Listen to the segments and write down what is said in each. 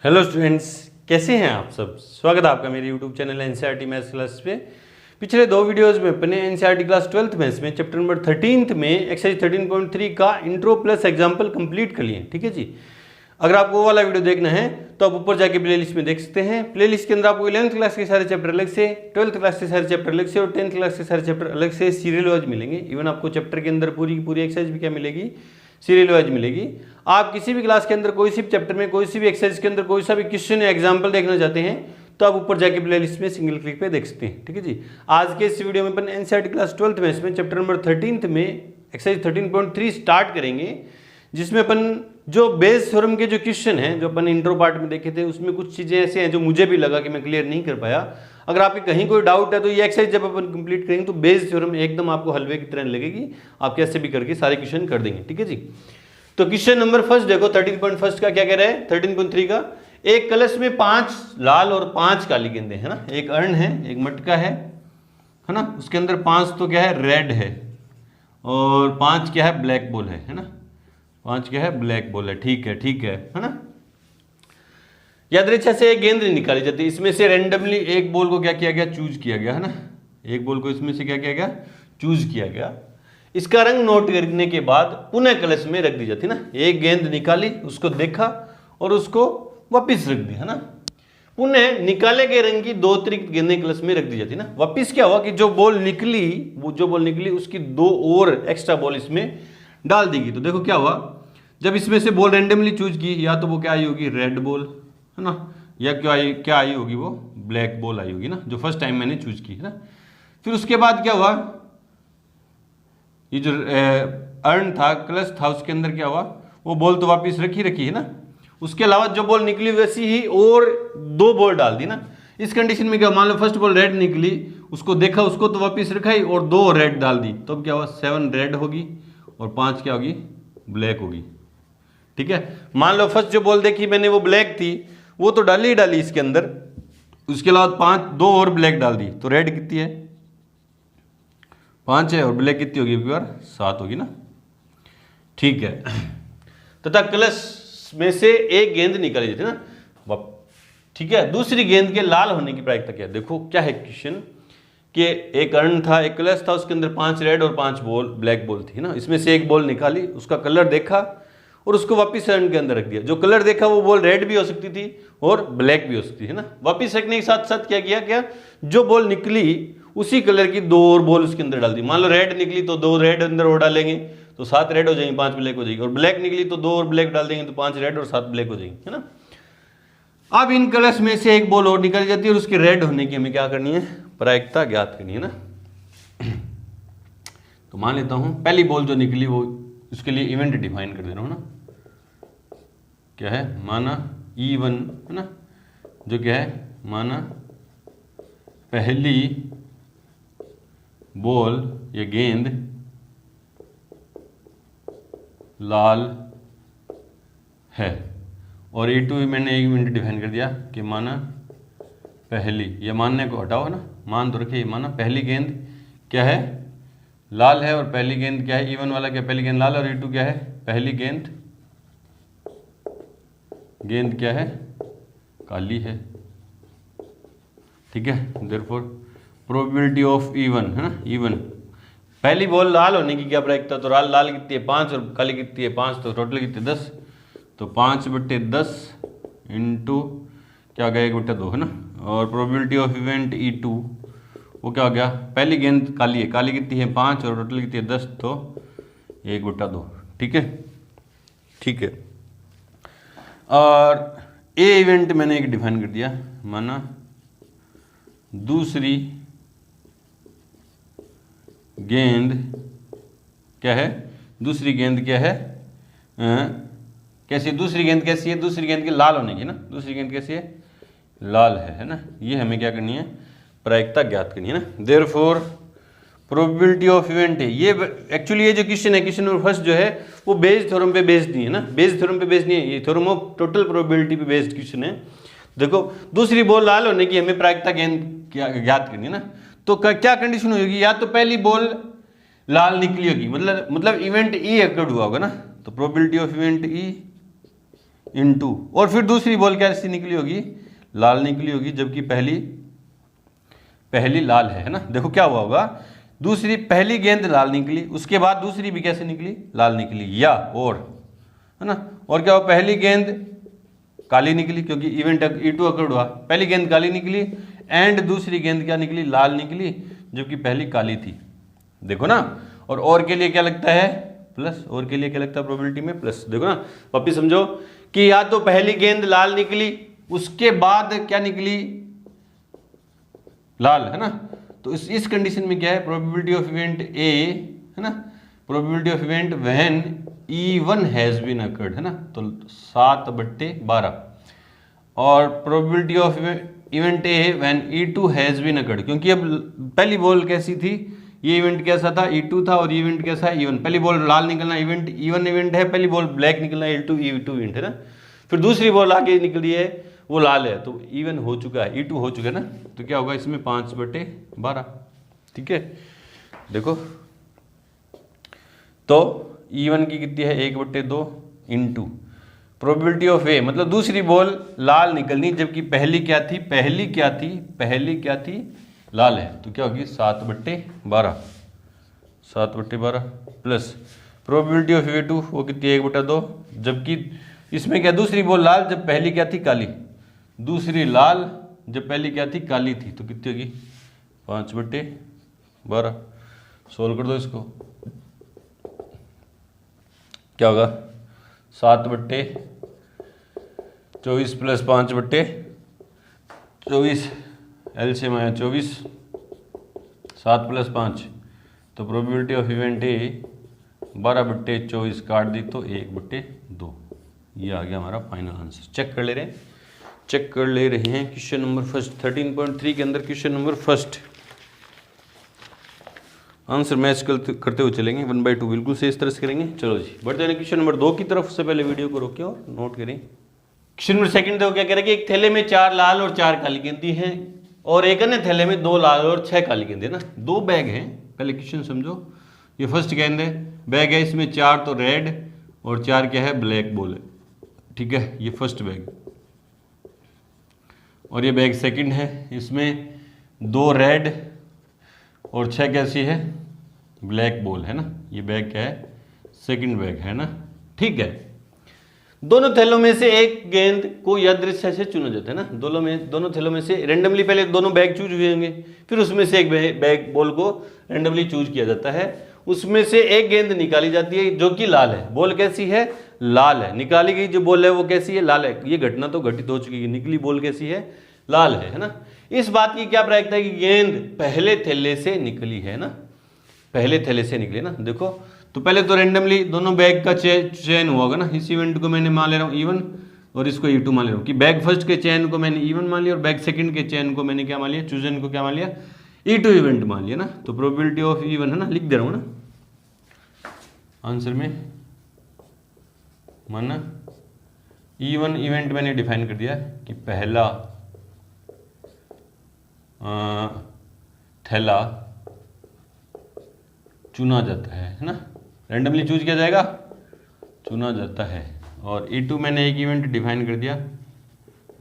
Hello students, कैसे हैं आप सब। स्वागत है आपका मेरे YouTube channel NCERT maths class पे। पिछले दो वीडियोस में अपने एनसीईआरटी क्लास 12th मैथ्स में चैप्टर नंबर 13 में एक्सरसाइज 13.3 का इंट्रो प्लस एग्जाम्पल कंप्लीट कर लिए। ठीक है जी। अगर आपको वो वाला वीडियो देखना है तो आप ऊपर जाके प्लेलिस्ट में देख सकते हैं। प्लेलिस्ट के अंदर आपको 11th क्लास के सारे चैप्टर अलग से, 12th क्लास के सारे चैप्टर अलग से और 10th क्लास के सारे चैप्टर अलग से सीरियल वाइज मिलेंगे। इवन आपको चैप्टर के अंदर पूरी की पूरी एक्सरसाइज भी क्या मिलेगी, सीरियल वाइज मिलेगी। आप किसी भी क्लास के अंदर कोई सी भी चैप्टर में कोई सी भी एक्सरसाइज के अंदर कोई सा भी क्वेश्चन या एग्जांपल देखना चाहते हैं तो आप ऊपर जाके प्लेलिस्ट में सिंगल क्लिक पे देख सकते हैं। ठीक है जी। आज के इस वीडियो में अपन एनसीईआरटी क्लास 12th में इसमें चैप्टर नंबर 13 में एक्सरसाइज 13.3 स्टार्ट करेंगे, जिसमें अपन जो बेस थ्योरम के जो क्वेश्चन हैं जो अपन इंट्रो पार्ट में देखे थे उसमें कुछ चीजें ऐसे हैं जो मुझे भी लगा कि मैं क्लियर नहीं कर पाया। अगर आपके कहीं कोई डाउट है तो ये एक्सरसाइज जब अपन कंप्लीट करेंगे तो बेस थ्योरम एकदम आपको हलवे की तरह लगेगी। आप कैसे भी करके सारे क्वेश्चन कर देंगे। ठीक है जी। तो क्वेश्चन नंबर फर्स्ट देखो 13.1 का क्या कह रहा है। 13.3 का, एक कलश में 5 लाल और 5 काली गेंदें है ना। एक अर्न है, एक मटका है ना। उसके अंदर 5 तो क्या है, रेड है और 5 क्या है, ब्लैक बॉल है ना। 5 क्या है, ब्लैक बॉल है। ठीक है ना। यादृच्छा से एक गेंद निकाली जाती है, इसमें से रेंडमली एक बॉल को क्या किया गया, चूज किया गया है ना। एक बॉल को इसमें से क्या किया गया, चूज किया गया। इसका रंग नोट करने के बाद पुनः कलश में रख दी जाती है ना। एक गेंद निकाली, उसको देखा और उसको वापिस रख दी है ना। पुनः निकाले गए रंग की 2 अतिरिक्त गेंदें कलश में रख दी जाती है ना। वापिस क्या हुआ कि जो बॉल निकली उसकी 2 और एक्स्ट्रा बॉल इसमें डाल दी गई। तो देखो क्या हुआ, जब इसमें से बॉल रेंडमली चूज की, या तो वो क्या आई होगी, रेड बॉल है ना, या क्या आई होगी, वो ब्लैक बॉल आई होगी ना, जो फर्स्ट टाइम मैंने चूज की है ना। फिर उसके बाद क्या हुआ, ये जो अर्न था, कलश था, उसके अंदर क्या हुआ, वो बॉल तो वापिस रखी है ना। उसके अलावा जो बॉल निकली वैसी ही और 2 बॉल डाल दी ना। इस कंडीशन में क्या, मान लो फर्स्ट बॉल रेड निकली, उसको देखा, उसको तो वापिस रखा ही और 2 रेड डाल दी, तो अब क्या हुआ, 7 रेड होगी और 5 क्या होगी, ब्लैक होगी। ठीक है। मान लो फर्स्ट जो बॉल देखी मैंने वो ब्लैक थी, वो तो डाली इसके अंदर। उसके अलावा 2 और ब्लैक डाल दी, तो रेड कितनी है, 5 है और ब्लैक कितनी होगी, एक बार 7 होगी ना। ठीक है। तथा कलश में से एक गेंद निकाली जाती है ना। ठीक है। दूसरी गेंद के लाल होने की प्रायिकता क्या है। देखो क्या है क्वेश्चन कि एक अर्न था, एक कलश था, उसके अंदर 5 रेड और 5 बॉल ब्लैक बॉल थी ना। इसमें से एक बॉल निकाली, उसका कलर देखा और उसको वापिस अर्न के अंदर रख दिया। जो कलर देखा वो बॉल रेड भी हो सकती थी और ब्लैक भी हो सकती है ना। वापिस रखने के साथ साथ क्या किया, जो बॉल निकली उसी कलर की 2 और बॉल उसके अंदर डाल दी। मान लो रेड निकली तो 2 रेड अंदर और डालेंगे तो 7 रेड हो जाएंगे, 5 ब्लैक हो जाएगी। और ब्लैक निकली तो 2 और ब्लैक डाल देंगे तो 5 रेड और 7 ब्लैक हो जाएंगे, है ना। अब इन कलश में से एक बॉल और निकल जाती है और उसके रेड होने की हमें क्या करनी है, प्रायिकता ज्ञात करनी है ना। तो मान लेता हूं पहली बॉल जो निकली वो, उसके लिए इवेंट डिफाइन कर दे रहा हूं ना। क्या है, माना E1 है ना, जो क्या है, माना पहली बॉल या गेंद लाल है। और E2 मैंने एक मिनट डिफाइन कर दिया कि माना पहली, ये मानने को हटाओ है ना, मान तो रखिए, माना पहली गेंद क्या है, लाल है और पहली गेंद क्या है, E1 वाला क्या, पहली गेंद लाल और E2 क्या है, पहली गेंद क्या है, काली है। ठीक है। देयरफॉर प्रोबेबिलिटी ऑफ E1 है ना, E1 पहली बॉल लाल होने की क्या प्रायिकता, तो लाल कितनी है, 5 और काली कितनी है, 5, तो टोटल कितनी, 10। तो 5/10 इंटू क्या हो गया, 1/2 है ना। और प्रोबेबिलिटी ऑफ इवेंट E2 वो क्या हो गया, पहली गेंद काली है, काली कितनी है, 5 और टोटल कितनी है, 10, तो 1/2। ठीक है। और ए इवेंट मैंने एक डिफाइन कर दिया, माना दूसरी गेंद क्या है, दूसरी गेंद क्या है, कैसी, दूसरी गेंद कैसी है, दूसरी गेंद की लाल होने की ना, दूसरी गेंद कैसी है, लाल है ना। ये हमें क्या करनी है, प्रायिकता ज्ञात करनी है ना। देयरफॉर प्रोबेबिलिटी ऑफ इवेंट है ये, एक्चुअली ये जो क्वेश्चन है, क्वेश्चन नंबर फर्स्ट जो है वो बेस्ड थ्योरम पे बेस्ड नहीं है ना, बेस्ड थ्योरम पे बेस्ड नहीं है, ये थ्योरम ऑफ टोटल प्रोबेबिलिटी पे बेस्ड क्वेश्चन है। देखो दूसरी बॉल लाल होने की हमें प्रायिकता ज्ञात करनी है ना। तो क्या कंडीशन होगी, या तो पहली बॉल लाल निकली होगी, मतलब इवेंट ई अकर्ड हुआ होगा ना। तो probability of event E into, और फिर दूसरी बॉल कैसी निकली होगी, लाल निकली होगी, जबकि पहली लाल है ना। देखो क्या हुआ होगा, दूसरी पहली गेंद लाल निकली, उसके बाद दूसरी भी कैसे निकली, लाल निकली, या और, है ना। और क्या हुआ, पहली गेंद काली निकली क्योंकि इवेंट E2 अकर्ड हुआ, पहली गेंद काली निकली एंड दूसरी गेंद क्या निकली, लाल निकली, जबकि पहली काली थी। देखो ना, और के लिए क्या लगता है प्लस, और के लिए क्या लगता है प्रोबेबिलिटी में प्लस। देखो ना वापिस समझो कि या तो पहली गेंद लाल निकली उसके बाद क्या निकली, लाल, है ना। तो इस कंडीशन में क्या है, प्रोबेबिलिटी ऑफ इवेंट ए, है ना, probability of event when E1 has been occurred, है ना, तो 7/12, और probability of event A when E2 has been occurred, क्योंकि अब पहली बॉल कैसी थी, ये इवेंट कैसा था, E2 था, और ये इवेंट कैसा है, E1। पहली बॉल लाल निकलना इवेंट E1 इवेंट है, पहली बॉल ब्लैक निकलना E2 इवेंट है ना। फिर दूसरी बॉल आगे निकली है वो लाल है, तो E1 हो चुका है, E2 हो चुका है ना, तो क्या होगा इसमें 5/12, ठीक है। देखो तो E1 की कितनी है 1/2 इंटू प्रोबेबिलिटी ऑफ ए, मतलब दूसरी बॉल लाल निकलनी, जबकि पहली क्या थी, पहली क्या थी लाल है, तो क्या होगी 7/12 प्लस प्रोबेबिलिटी ऑफ A2 वो कितनी है 1/2, जबकि इसमें क्या दूसरी बॉल लाल जब पहली क्या थी काली, दूसरी लाल जब पहली क्या थी काली थी, तो कितनी होगी 5/12। सोल्व कर दो इसको, क्या होगा 7/24 प्लस 5/24, एलसीएम आया 24, 7 + 5, तो प्रोबेबिलिटी ऑफ इवेंट ए 12/24 काट दी तो 1/2, ये आ गया हमारा फाइनल आंसर। चेक कर ले रहे हैं क्वेश्चन नंबर फर्स्ट 13.3 के अंदर question number first answer match करते हुए चलेंगे 1/2 बिल्कुल से इस तरह से करेंगे। चलो जी बढ़ते हैं क्वेश्चन नंबर 2 की तरफ। से पहले वीडियो को रोकें और नोट करें। क्वेश्चन नंबर सेकंड देखो क्या कह रहा है कि एक थैले में 4 लाल और 4 काली गेंदें हैं और एक अन्य थैले में 2 लाल और 6 काली गेंदें ना। 2 बैग हैं, पहले क्वेश्चन समझो। ये फर्स्ट गेंद है, बैग है, इसमें 4 तो रेड और 4 क्या है ब्लैक बॉल है, ठीक है, ये फर्स्ट बैग। और ये बैग सेकंड है, इसमें 2 रेड और 6 कैसी है ब्लैक बॉल है ना। ये बैग क्या है सेकंड बैग है ना, ठीक है। दोनों थैलों में से एक गेंद को यादृच्छा से चुना जाता है ना। दोनों थैलों में से रेंडमली पहले दोनों बैग चूज हुए होंगे, फिर उसमें से एक बैग बॉल को रेंडमली चूज किया जाता है। उसमें से एक गेंद निकाली जाती है जो कि लाल है। बॉल कैसी है लाल है, निकाली गई जो बॉल है वो कैसी है लाल है। ये घटना तो घटित हो चुकी है, निकली बॉल कैसी है लाल है ना। इस बात की क्या प्रायिकता है कि गेंद पहले थैले से निकली है ना, पहले थैले से निकली ना। देखो तो पहले तो रेंडमली दोनों बैग का चयन हुआ होगा ना। इस इवेंट को मैंने मान ले रहा हूँ E1 और इसको E2 मान ले रहा हूँ कि बैग फर्स्ट के चयन को मैंने E1 मान लिया और बैग सेकंड के चयन को मैंने क्या मान लिया, चूजन को क्या मान लिया E2 इवेंट मान लिया ना। तो प्रोबेबिलिटी ऑफ E1 है ना, लिख दे रहा हूँ ना आंसर में, माना E1 इवेंट मैंने डिफाइन कर दिया कि पहला थैला चुना जाता है ना, रैंडमली चूज किया जाएगा, चुना जाता है। और E2 मैंने एक इवेंट डिफाइन कर दिया,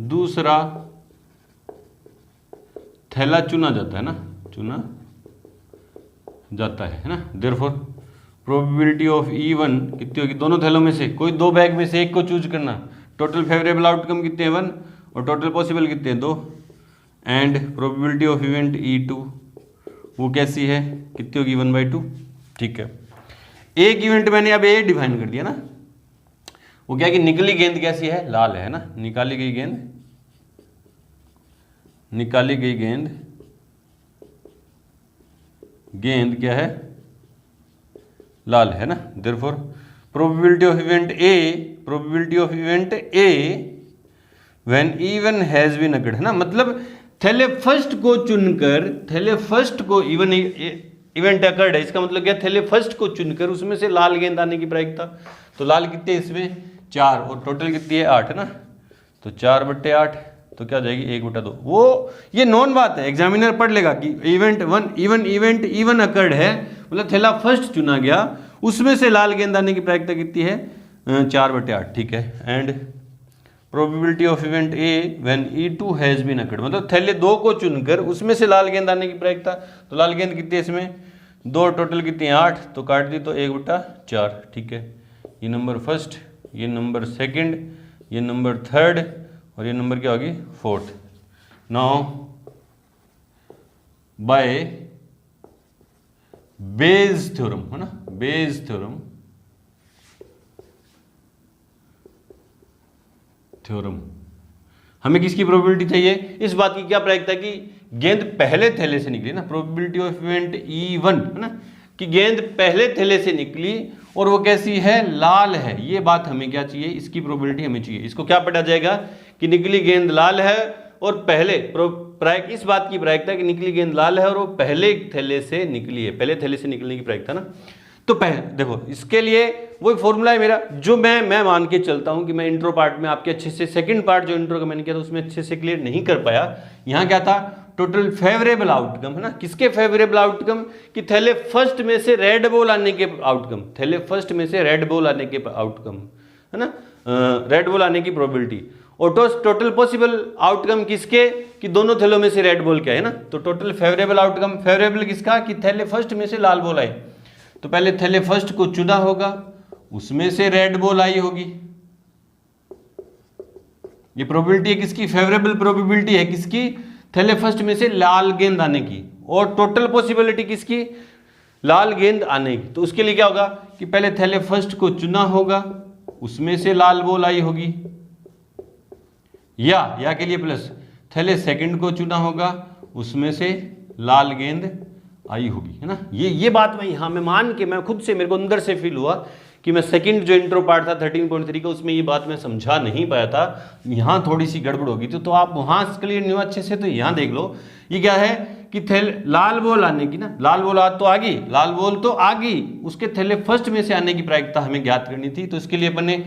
दूसरा थैला चुना जाता है ना, चुना जाता है ना। देयरफॉर प्रोबेबिलिटी ऑफ E1 कितनी होगी, दोनों थैलों में से कोई 2 बैग में से एक को चूज करना। टोटल फेवरेबल आउटकम कितने हैं 1 और टोटल पॉसिबल कितने हैं 2। And probability of event E2 वो कैसी है, कितनी होगी 1/2, ठीक है। एक इवेंट मैंने अब ए डिफाइन कर दिया ना, वो क्या कि निकली गेंद कैसी है लाल है ना। निकाली गई गेंद क्या है लाल है ना। Therefore probability of event A when E1 has been occurred है ना। मतलब थैले फर्स्ट को चुनकर, थैले फर्स्ट को इवन इवेंट अकर्ड है, इसका मतलब क्या, थैले फर्स्ट को चुनकर उसमें से लाल गेंद आने की प्रायिकता। तो लाल कितने इसमें 4 और टोटल कितनी है 8 है ना। तो 4/8 तो क्या हो जाएगी 1/2। वो ये नॉन बात है, एग्जामिनर पढ़ लेगा कि इवेंट इवन अकर्ड है, मतलब थैला फर्स्ट चुना गया, उसमें से लाल गेंद आने की प्रायिकता कितनी है 4/8, ठीक है। And probability of event A when E2 has been occurred, मतलब थैले 2 को चुनकर उसमें से लाल गेंद आने की प्रायिकता। तो लाल गेंद कितनी है इसमें 2, टोटल कितनी है 8, तो काट दी तो 1/4, ठीक है। ये नंबर फर्स्ट, ये नंबर सेकंड, ये नंबर थर्ड और ये नंबर क्या होगी 4th। Now by Bayes theorem, है ना, बेज थ्योरम हमें किसकी प्रोबेबिलिटी चाहिए, इस बात की क्या प्रायिकता कि गेंद पहले थैले से निकली ना, प्रोबेबिलिटी ऑफ इवेंट E1, है ना, कि गेंद पहले थैले से निकली और वो कैसी है, लाल है। ये बात हमें क्या चाहिए, इसकी प्रोबेबिलिटी हमें चाहिए। इसको क्या पढ़ा जाएगा कि निकली गेंद लाल है और पहले इस बात की प्रायिकता कि निकली गेंद लाल है और वो पहले थैले से निकली है, पहले थैले से निकलने की प्रायिकता ना। तो देखो इसके लिए वही फॉर्मूला है मेरा, जो मैं मान के चलता हूं कि मैं इंट्रो पार्ट में आपके अच्छे से, सेकंड पार्ट जो इंट्रो का मैंने किया था उसमें अच्छे से क्लियर नहीं कर पाया। यहां क्या था, टोटल फेवरेबल आउटकम, है ना, किसके फेवरेबल आउटकम, कि थैले फर्स्ट में से रेड बॉल आने के आउटकम, थैले फर्स्ट में से रेड बॉल आने के आउटकम, है ना, रेड बॉल आने की प्रोबेबिलिटी। और टोटल पॉसिबल आउटकम किसके, कि दोनों थैलों में से रेड बॉल क्या है ना। तो टोटल फेवरेबल आउटकम, फेवरेबल किसका, कि थैले फर्स्ट में से लाल बॉल आए। तो पहले थैले फर्स्ट को चुना होगा, उसमें से रेड बॉल आई होगी। ये प्रोबेबिलिटी है किसकी, फेवरेबल प्रोबेबिलिटी है किसकी, थैले फर्स्ट में से लाल गेंद आने की। और टोटल पॉसिबिलिटी किसकी, लाल गेंद आने की। तो उसके लिए क्या होगा कि पहले थैले फर्स्ट को चुना होगा, उसमें से लाल बॉल आई होगी, या के लिए प्लस थैले सेकंड को चुना होगा, उसमें से लाल गेंद आई होगी, है ना। ये बात मैं मान के, मैं खुद से, मेरे को अंदर से फील हुआ कि मैं सेकंड जो इंट्रो पार्ट था 13.3 का, उसमें ये बात मैं समझा नहीं पाया था, यहाँ थोड़ी सी गड़बड़ होगी। तो आप वहां क्लियर नहीं हुआ अच्छे से, तो यहाँ देख लो। ये क्या है कि लाल बॉल आने की ना, लाल बॉल तो आ गई, लाल बॉल तो आ गई, उसके थैले फर्स्ट में से आने की प्रायिकता हमें ज्ञात करनी थी। तो इसके लिए अपन ने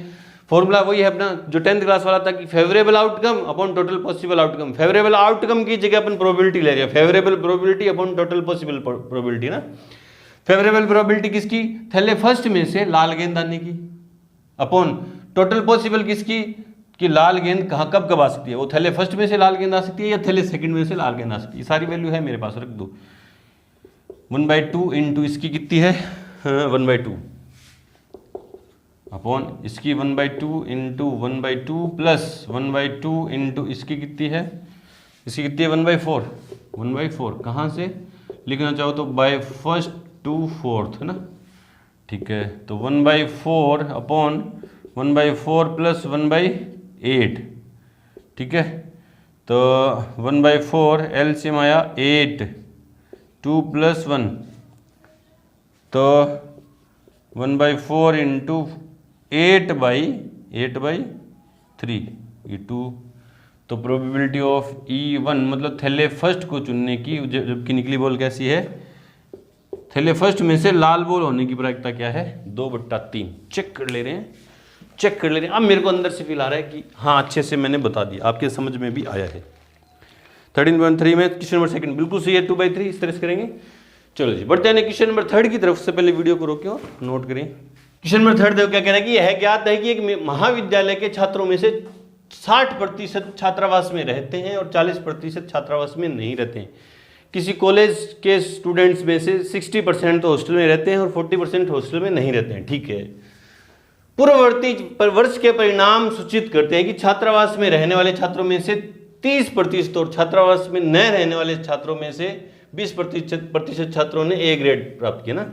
फॉर्मूला वही है अपना जो 10th क्लास वाला था कि favourable outcome upon total possible outcome. Favourable outcome की जगह अपन प्रोबेबिलिटी ले रहे हैं, favourable probability upon total possible probability ना। फेवरेबल प्रोबेबिलिटी किसकी, थैले फर्स्ट में से लाल गेंद आने की, अपॉन टोटल पॉसिबल किसकी, कि लाल गेंद कहाँ कब आ सकती है, वो थैले फर्स्ट में से लाल गेंद आ सकती है या थैले सेकंड में से लाल गेंद आ सकती है। सारी वैल्यू है मेरे पास, रख दो। 1/2 इंटू इसकी कितनी है 1/2 अपॉन इसकी 1/2 इंटू 1/2 प्लस 1/2 इंटू इसकी कितनी है, इसकी कितनी है 1/4, 1/4 कहाँ से लिखना चाहो तो बाय फर्स्ट टू फोर्थ, है ना, ठीक है। तो 1/4 अपॉन 1/4 प्लस 1/8, ठीक है। तो 1/4 एलसीएम आया 8, 2 + 1, तो 1/4 इंटू 8/3 ये 2। तो प्रोबेबिलिटी ऑफ E1 मतलब थैले फर्स्ट को चुनने की, जबकि निकली बॉल कैसी है, थैले फर्स्ट में से लाल बॉल होने की प्रायिकता क्या है 2/3। चेक कर ले रहे हैं, चेक कर ले रहे हैं। अब मेरे को अंदर से फील आ रहा है कि हाँ अच्छे से मैंने बता दिया, आपके समझ में भी आया है। 13.3 में क्वेश्चन नंबर सेकंड बिल्कुल सही है, 2/3 इस तरह से करेंगे। चलो जी बढ़ते हैं क्वेश्चन नंबर थर्ड की तरफ। से पहले वीडियो को रोकें और नोट करें। क्वेश्चन नंबर थर्ड देखो क्या कह रहा है कि यह ज्ञात है कि एक महाविद्यालय के छात्रों में से 60% छात्रावास में रहते हैं और 40% छात्रावास में नहीं रहते हैं। किसी कॉलेज के स्टूडेंट्स में से 60% तो हॉस्टल में रहते हैं और 40% हॉस्टल में नहीं रहते हैं, ठीक है। पूर्ववर्ती वर्ष के परिणाम सूचित करते हैं कि छात्रावास में रहने वाले छात्रों में से 30% और छात्रावास में न रहने वाले छात्रों में से 20% छात्रों ने ए ग्रेड प्राप्त किया ना।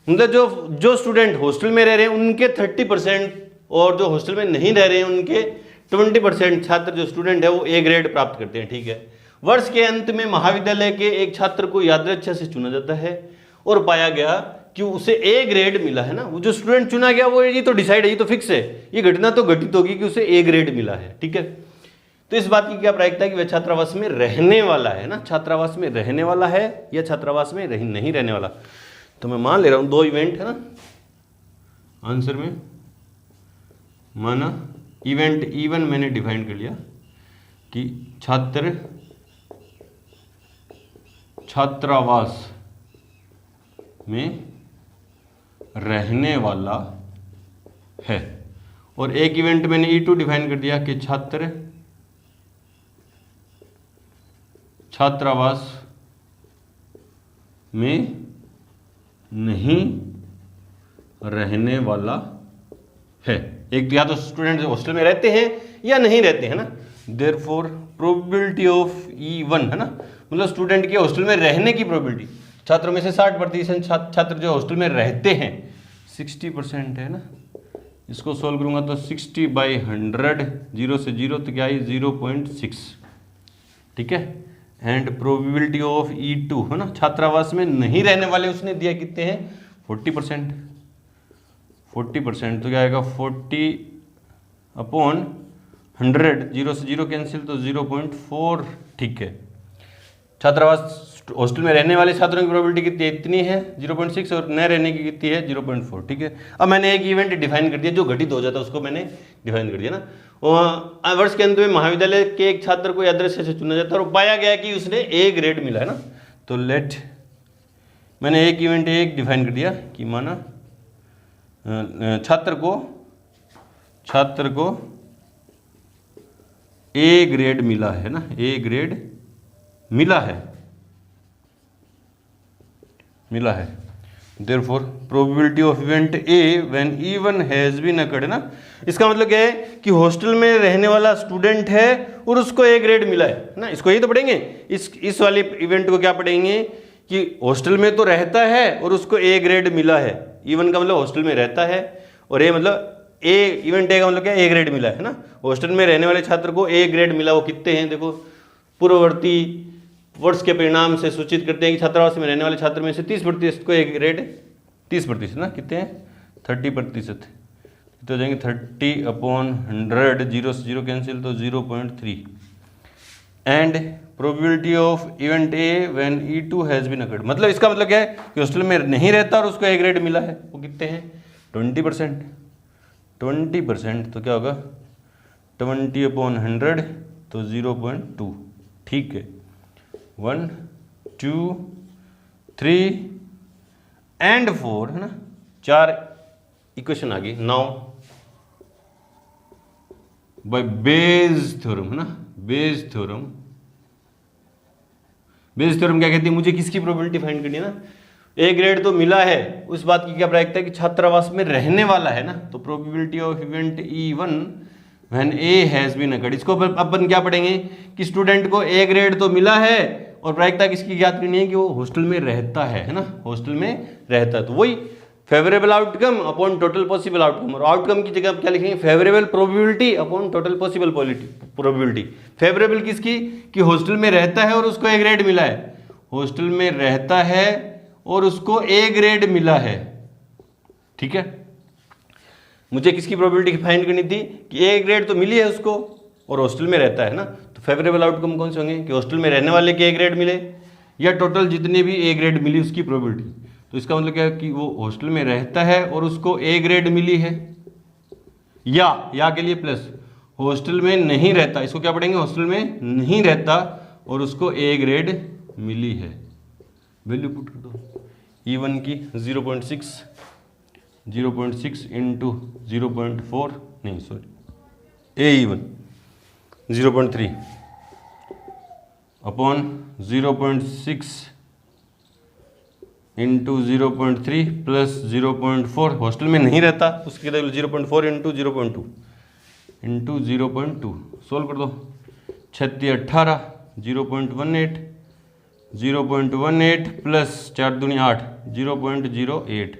मतलब जो स्टूडेंट हॉस्टल में रह रहे हैं उनके 30% और जो हॉस्टल में नहीं रह रहे हैं उनके 20% छात्र जो स्टूडेंट है वो ए ग्रेड प्राप्त करते हैं, ठीक है। वर्ष के अंत में महाविद्यालय के एक छात्र को यादृच्छा से चुना जाता है और पाया गया कि उसे ए ग्रेड मिला है ना। वो जो स्टूडेंट चुना गया वो ये तो डिसाइड है, ये तो फिक्स है, ये घटना तो घटित होगी कि उसे ए ग्रेड मिला है, ठीक है। तो इस बात की क्या प्रायिकता है कि वह छात्रावास में रहने वाला है ना, छात्रावास में रहने वाला है या छात्रावास में नहीं रहने वाला। तो मैं मान ले रहा हूं 2 इवेंट है ना आंसर में, माना इवेंट E1 मैंने डिफाइन कर लिया कि छात्रावास में रहने वाला है, और एक इवेंट मैंने E2 डिफाइन कर दिया कि छात्रावास में नहीं रहने वाला है। एक तो या तो स्टूडेंट हॉस्टल में रहते हैं या नहीं रहते हैं ना, देयरफॉर प्रोबेबिलिटी ऑफ E1 है ना, मतलब स्टूडेंट के हॉस्टल में रहने की प्रोबेबिलिटी, छात्रों में से 60% छात्र जो हॉस्टल में रहते हैं 60% है ना, इसको सोल्व करूंगा तो 60/100, 0 से 0 तो क्या है 0.6, ठीक है। एंड प्रोबेबिलिटी ऑफ E2 है ना, छात्रावास में नहीं रहने वाले उसने दिया कितने हैं 40%, 40% तो क्या आएगा 40/100, 0 से 0 कैंसिल तो 0.4, ठीक है। छात्रावास हॉस्टल में रहने वाले छात्रों की प्रोबेबिलिटी कितनी है, इतनी है 0.6, और न रहने की कितनी है 0.4, ठीक है। अब मैंने एक इवेंट डिफाइन कर दिया जो घटित हो जाता है, उसको मैंने डिफाइन कर दिया ना। वर्ष के अंत में महाविद्यालय के एक छात्र को यादृच्छिक से चुना जाता है और पाया गया कि उसने ए ग्रेड मिला है ना, तो मैंने एक इवेंट एक डिफाइन कर दिया कि माना छात्र को ए ग्रेड मिला है ना, ए ग्रेड मिला है। Therefore probability of event A when E1 has been occurred है ना, इसका मतलब क्या है कि हॉस्टल में रहने वाला स्टूडेंट है और उसको ए ग्रेड मिला है ना। इसको यही तो पढ़ेंगे, इस वाले इवेंट को क्या पढ़ेंगे कि हॉस्टल में तो रहता है और उसको ए ग्रेड मिला है। E1 का मतलब हॉस्टल में रहता है, और ए मतलब इवेंट ए का मतलब क्या, ए ग्रेड मिला है ना। हॉस्टल में रहने वाले छात्र को ए ग्रेड मिला, वो कितने हैं देखो, पूर्ववर्ती वर्ष के परिणाम से सूचित करते हैं कि छात्रावास में रहने वाले छात्र में से 30% को एक ग्रेड 30% ना, कितने हैं 30%, तो जाएंगे 30/100, 0 से 0 कैंसिल तो 0.3। And probability of event A when E2 has been occurred, मतलब इसका मतलब क्या है कि हॉस्टल में नहीं रहता और उसको ए ग्रेड मिला है, वो कितने हैं 20%, 20% तो क्या होगा 20/100 तो 0.2, ठीक है। 1 2 3 एंड 4 है ना, 4 इक्वेशन आ गई। नाउ बाय बेज थ्योरम है ना, बेज थ्योरम क्या कहती है, मुझे किसकी प्रोबेबिलिटी फाइंड करनी है ना, ए ग्रेड तो मिला है, उस बात की क्या प्रायिकता है कि छात्रावास में रहने वाला है ना, तो probability of event E1 when A has been occurred, इसको अपन क्या पढ़ेंगे कि स्टूडेंट को ए ग्रेड तो मिला है और प्रायिकता किसकी ज्ञात करनी है कि वो हॉस्टल में रहता है ना, हॉस्टल में रहता है। तो वही favourable outcome upon total possible outcome, और आउटकम की जगह आप क्या लिखेंगे favourable probability upon total possible probability. Favourable किसकी कि हॉस्टल में रहता है और उसको ए ग्रेड मिला है, हॉस्टल में रहता है और उसको ए ग्रेड मिला है, ठीक है। मुझे किसकी प्रोबेबिलिटी फाइंड करनी थी कि ए ग्रेड तो मिली है उसको और हॉस्टल में रहता है ना, तो फेवरेबल आउटकम कौन से होंगे कि हॉस्टल में रहने वाले के ए ग्रेड मिले या टोटल जितने भी ए ग्रेड मिली उसकी प्रोबेबिलिटी। तो इसका मतलब क्या है कि वो हॉस्टल में रहता है और उसको ए ग्रेड मिली है, या के लिए प्लस हॉस्टल में नहीं रहता, इसको क्या पढ़ेंगे हॉस्टल में नहीं रहता और उसको ए ग्रेड मिली है। वैल्यू पुट कर दो E1 की 0.6 इंटू 0.4 नहीं sorry E1 0.3 upon 0.6 into 0.3 plus 0.4, hostel में नहीं रहता उसकी 0.4 इंटू 0.2 इंटू 0.2 सोल्व कर दो, 36 18 0.18 0.18 प्लस 4 दूनी 8 0.08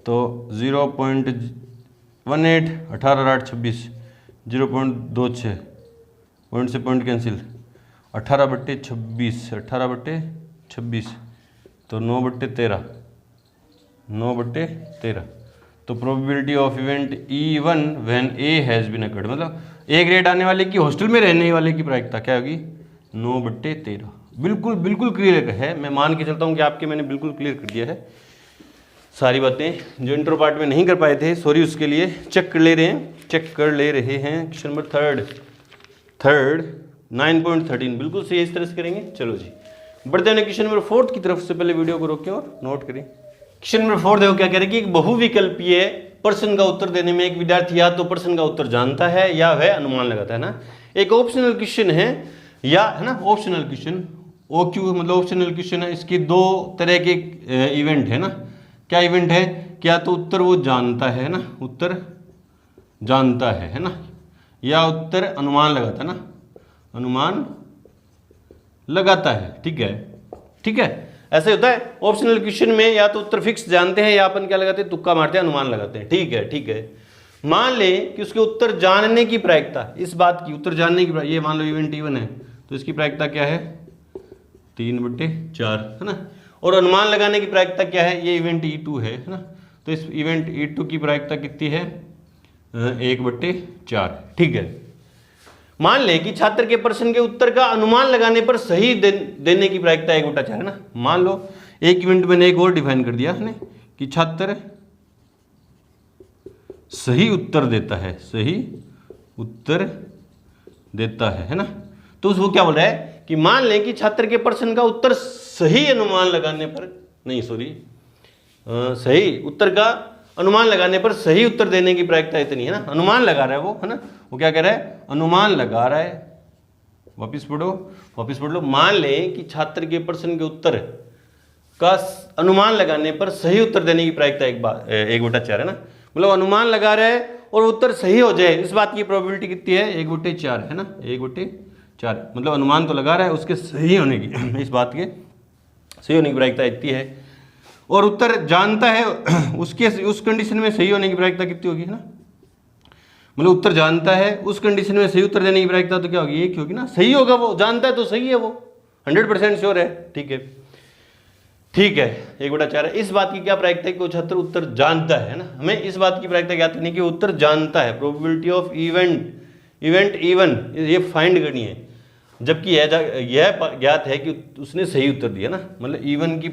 तो 0.18 18 8 26 0.26 पॉइंट से पॉइंट कैंसिल 18/26 18/26 तो 9/13 9/13। तो probability of event E1 when A has been occurred, मतलब ए ग्रेड आने वाले की हॉस्टल में रहने वाले की प्रायिकता क्या होगी 9/13। बिल्कुल बिल्कुल क्लियर है, मैं मान के चलता हूँ कि आपके मैंने बिल्कुल क्लियर कर दिया है सारी बातें। जो इंट्रो पार्ट में नहीं कर पाए थे सॉरी उसके लिए, चेक कर ले रहे हैं। क्वेश्चन नंबर थर्ड 9.13 बिल्कुल सही इस तरह से करेंगे। चलो जी बढ़ते हैं क्वेश्चन नंबर 4 की तरफ। से पहले वीडियो को रोकें और नोट करें। क्वेश्चन नंबर 4 देखो क्या कह रहे हैं कि एक बहुविकल्पीय प्रश्न का उत्तर देने में एक विद्यार्थी या तो प्रश्न का उत्तर जानता है या वह अनुमान लगाता है ना। एक ऑप्शनल क्वेश्चन है या है ना, ऑप्शनल क्वेश्चन OQ मतलब ऑप्शनल क्वेश्चन है। इसके दो तरह के इवेंट है ना। क्या इवेंट है? क्या तो उत्तर वो जानता है ना, उत्तर जानता है ना, या उत्तर अनुमान लगाता है ना, अनुमान लगाता है। ठीक है, ठीक है, ऐसे होता है। ऑप्शनल क्वेश्चन में या तो उत्तर फिक्स जानते हैं या अपन क्या लगाते हैं, तुक्का मारते हैं, अनुमान लगाते हैं। ठीक है, ठीक है। मान ले कि उसके उत्तर जानने की प्रायिकता, इस बात की उत्तर जानने की, ये मान लो इवेंट E1 है तो इसकी प्रायिकता क्या है 3/4 है ना। और अनुमान लगाने की प्रायिकता क्या है, ये इवेंट E2 है ना। तो इस इवेंट E2 की प्रायिकता कितनी है 1/4। ठीक है। मान ले कि छात्र के प्रश्न के उत्तर का अनुमान लगाने पर सही देने की प्रायिकता 1/4 है ना। मान लो एक इवेंट मैंने एक और डिफाइन कर दिया है कि छात्र सही उत्तर देता है, सही उत्तर देता है ना। तो वो क्या बोल रहा है कि मान लें कि छात्र के प्रश्न का उत्तर सही अनुमान लगाने पर, नहीं सॉरी, सही उत्तर का अनुमान लगाने पर सही उत्तर देने की प्रायिकता इतनी है ना। अनुमान लगा रहा है वो, है ना। वो क्या कह रहा है, अनुमान लगा रहा है। वापिस पढ़ो, वापिस पढ़ लो। मान लें कि छात्र के प्रश्न के उत्तर का अनुमान लगाने पर सही उत्तर देने की प्रायिकता 1/4 है ना। मतलब अनुमान लगा रहा है और उत्तर सही हो जाए, इस बात की प्रोबेबिलिटी कितनी है 1/4 है ना। 1/4 मतलब अनुमान तो लगा रहा है, उसके सही होने की, इस बात के सही होने की प्रायिकता इतनी है। और उत्तर जानता है, उसके उस कंडीशन में सही होने की प्रायिकता कितनी होगी, है ना। मतलब उत्तर जानता है, उस कंडीशन में सही उत्तर देने की प्रायिकता तो क्या होगी, एक होगी ना। सही होगा, वो जानता है तो सही है, वो 100% श्योर है। ठीक है, ठीक है, 1/4 है। इस बात की क्या प्रायिकता है कि वो छात्र उत्तर जानता है ना। हमें इस बात की प्रायिकता ज्ञात करनी है कि उत्तर जानता है। प्रोबेबिलिटी ऑफ इवेंट E1 ये फाइंड करनी है, जबकि यह ज्ञात है कि उसने सही उत्तर दिया ना। मतलब E1 की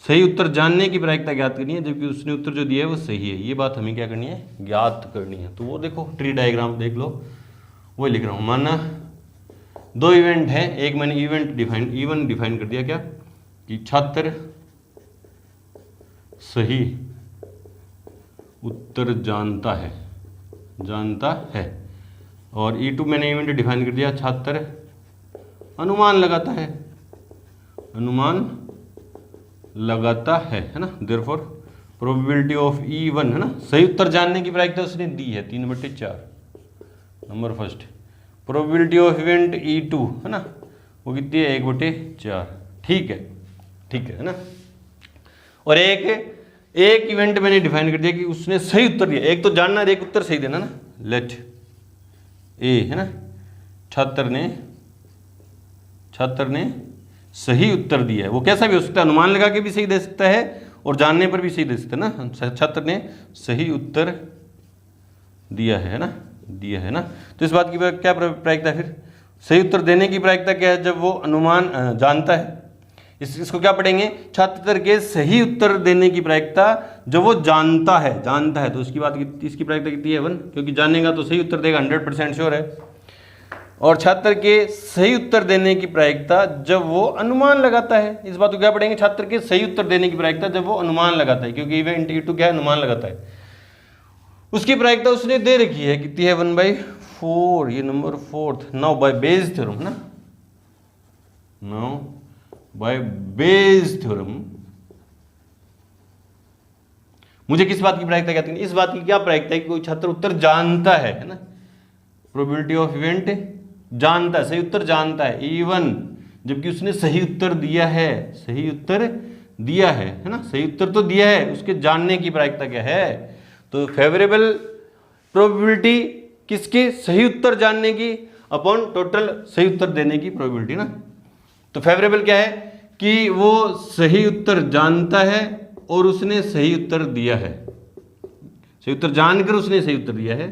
सही उत्तर जानने की प्रायिकता ज्ञात करनी है, जबकि उसने उत्तर जो दिया है वो सही है। ये बात हमें क्या करनी है, ज्ञात करनी है। तो वो देखो ट्री डायग्राम देख लो, वो लिख रहा हूँ। माना दो इवेंट है, एक मैंने इवेंट E1 डिफाइन कर दिया क्या कि छात्र सही उत्तर जानता है, और E2 मैंने इवेंट डिफाइन कर दिया छात्र अनुमान लगाता है, अनुमान लगाता है ना। देयरफॉर प्रोबेबिलिटी ऑफ E1 है ना, सही उत्तर जानने की प्रायिकता उसने दी है 3/4, number first. Probability of event E2 है ना, वो कितनी है 1/4। ठीक है, ठीक है ना। और एक इवेंट मैंने डिफाइन कर दिया कि उसने सही उत्तर दिया। एक तो जानना, एक उत्तर सही देना ना। लेट ए है ना, छात्र ने सही उत्तर दिया है। वो कैसा भी हो सकता है, अनुमान लगा के भी सही दे सकता है और जानने पर भी सही दे सकता है ना। छात्र ने सही उत्तर दिया है ना, दिया है ना। तो इस बात की क्या प्रायिकता है फिर, सही उत्तर देने की प्रायिकता क्या है, जब वो अनुमान जानता है। इसको क्या पढ़ेंगे, छात्र के सही उत्तर देने की प्रायिकता जब वो जानता है तो इसकी प्रायिकता कितनी है 1, क्योंकि जानेगा तो सही उत्तर देगा, 100% श्योर है। और छात्र के सही उत्तर देने की प्रायिकता जब वो अनुमान लगाता है, इस बात को क्या पढ़ेंगे, छात्र के सही उत्तर देने की प्रायिकता जब वो अनुमान लगाता है, क्योंकि इवेंट E2 क्या है, अनुमान लगाता है। उसकी प्रायिकता उसने दे रखी है, कितनी है 1/4, ये number 4th। Now by Bayes theorem है ना, नाउ बाय बेज थ्योरम मुझे किस बात की प्रायिकता कहते हैं, इस बात की क्या प्रायिकता है कि कोई छात्र उत्तर जानता है ना। प्रोबेबिलिटी ऑफ इवेंट जानता है, सही उत्तर जानता है E1, जबकि उसने सही उत्तर दिया है, सही उत्तर दिया है ना। सही उत्तर तो दिया है, उसके जानने की प्रायिकता क्या है, तो फेवरेबल प्रोबेबिलिटी किसकी, सही उत्तर जानने की अपॉन टोटल सही उत्तर देने की प्रोबेबिलिटी ना। तो फेवरेबल क्या है कि वो सही उत्तर जानता है और उसने सही उत्तर दिया है, सही उत्तर जानकर उसने सही उत्तर दिया है,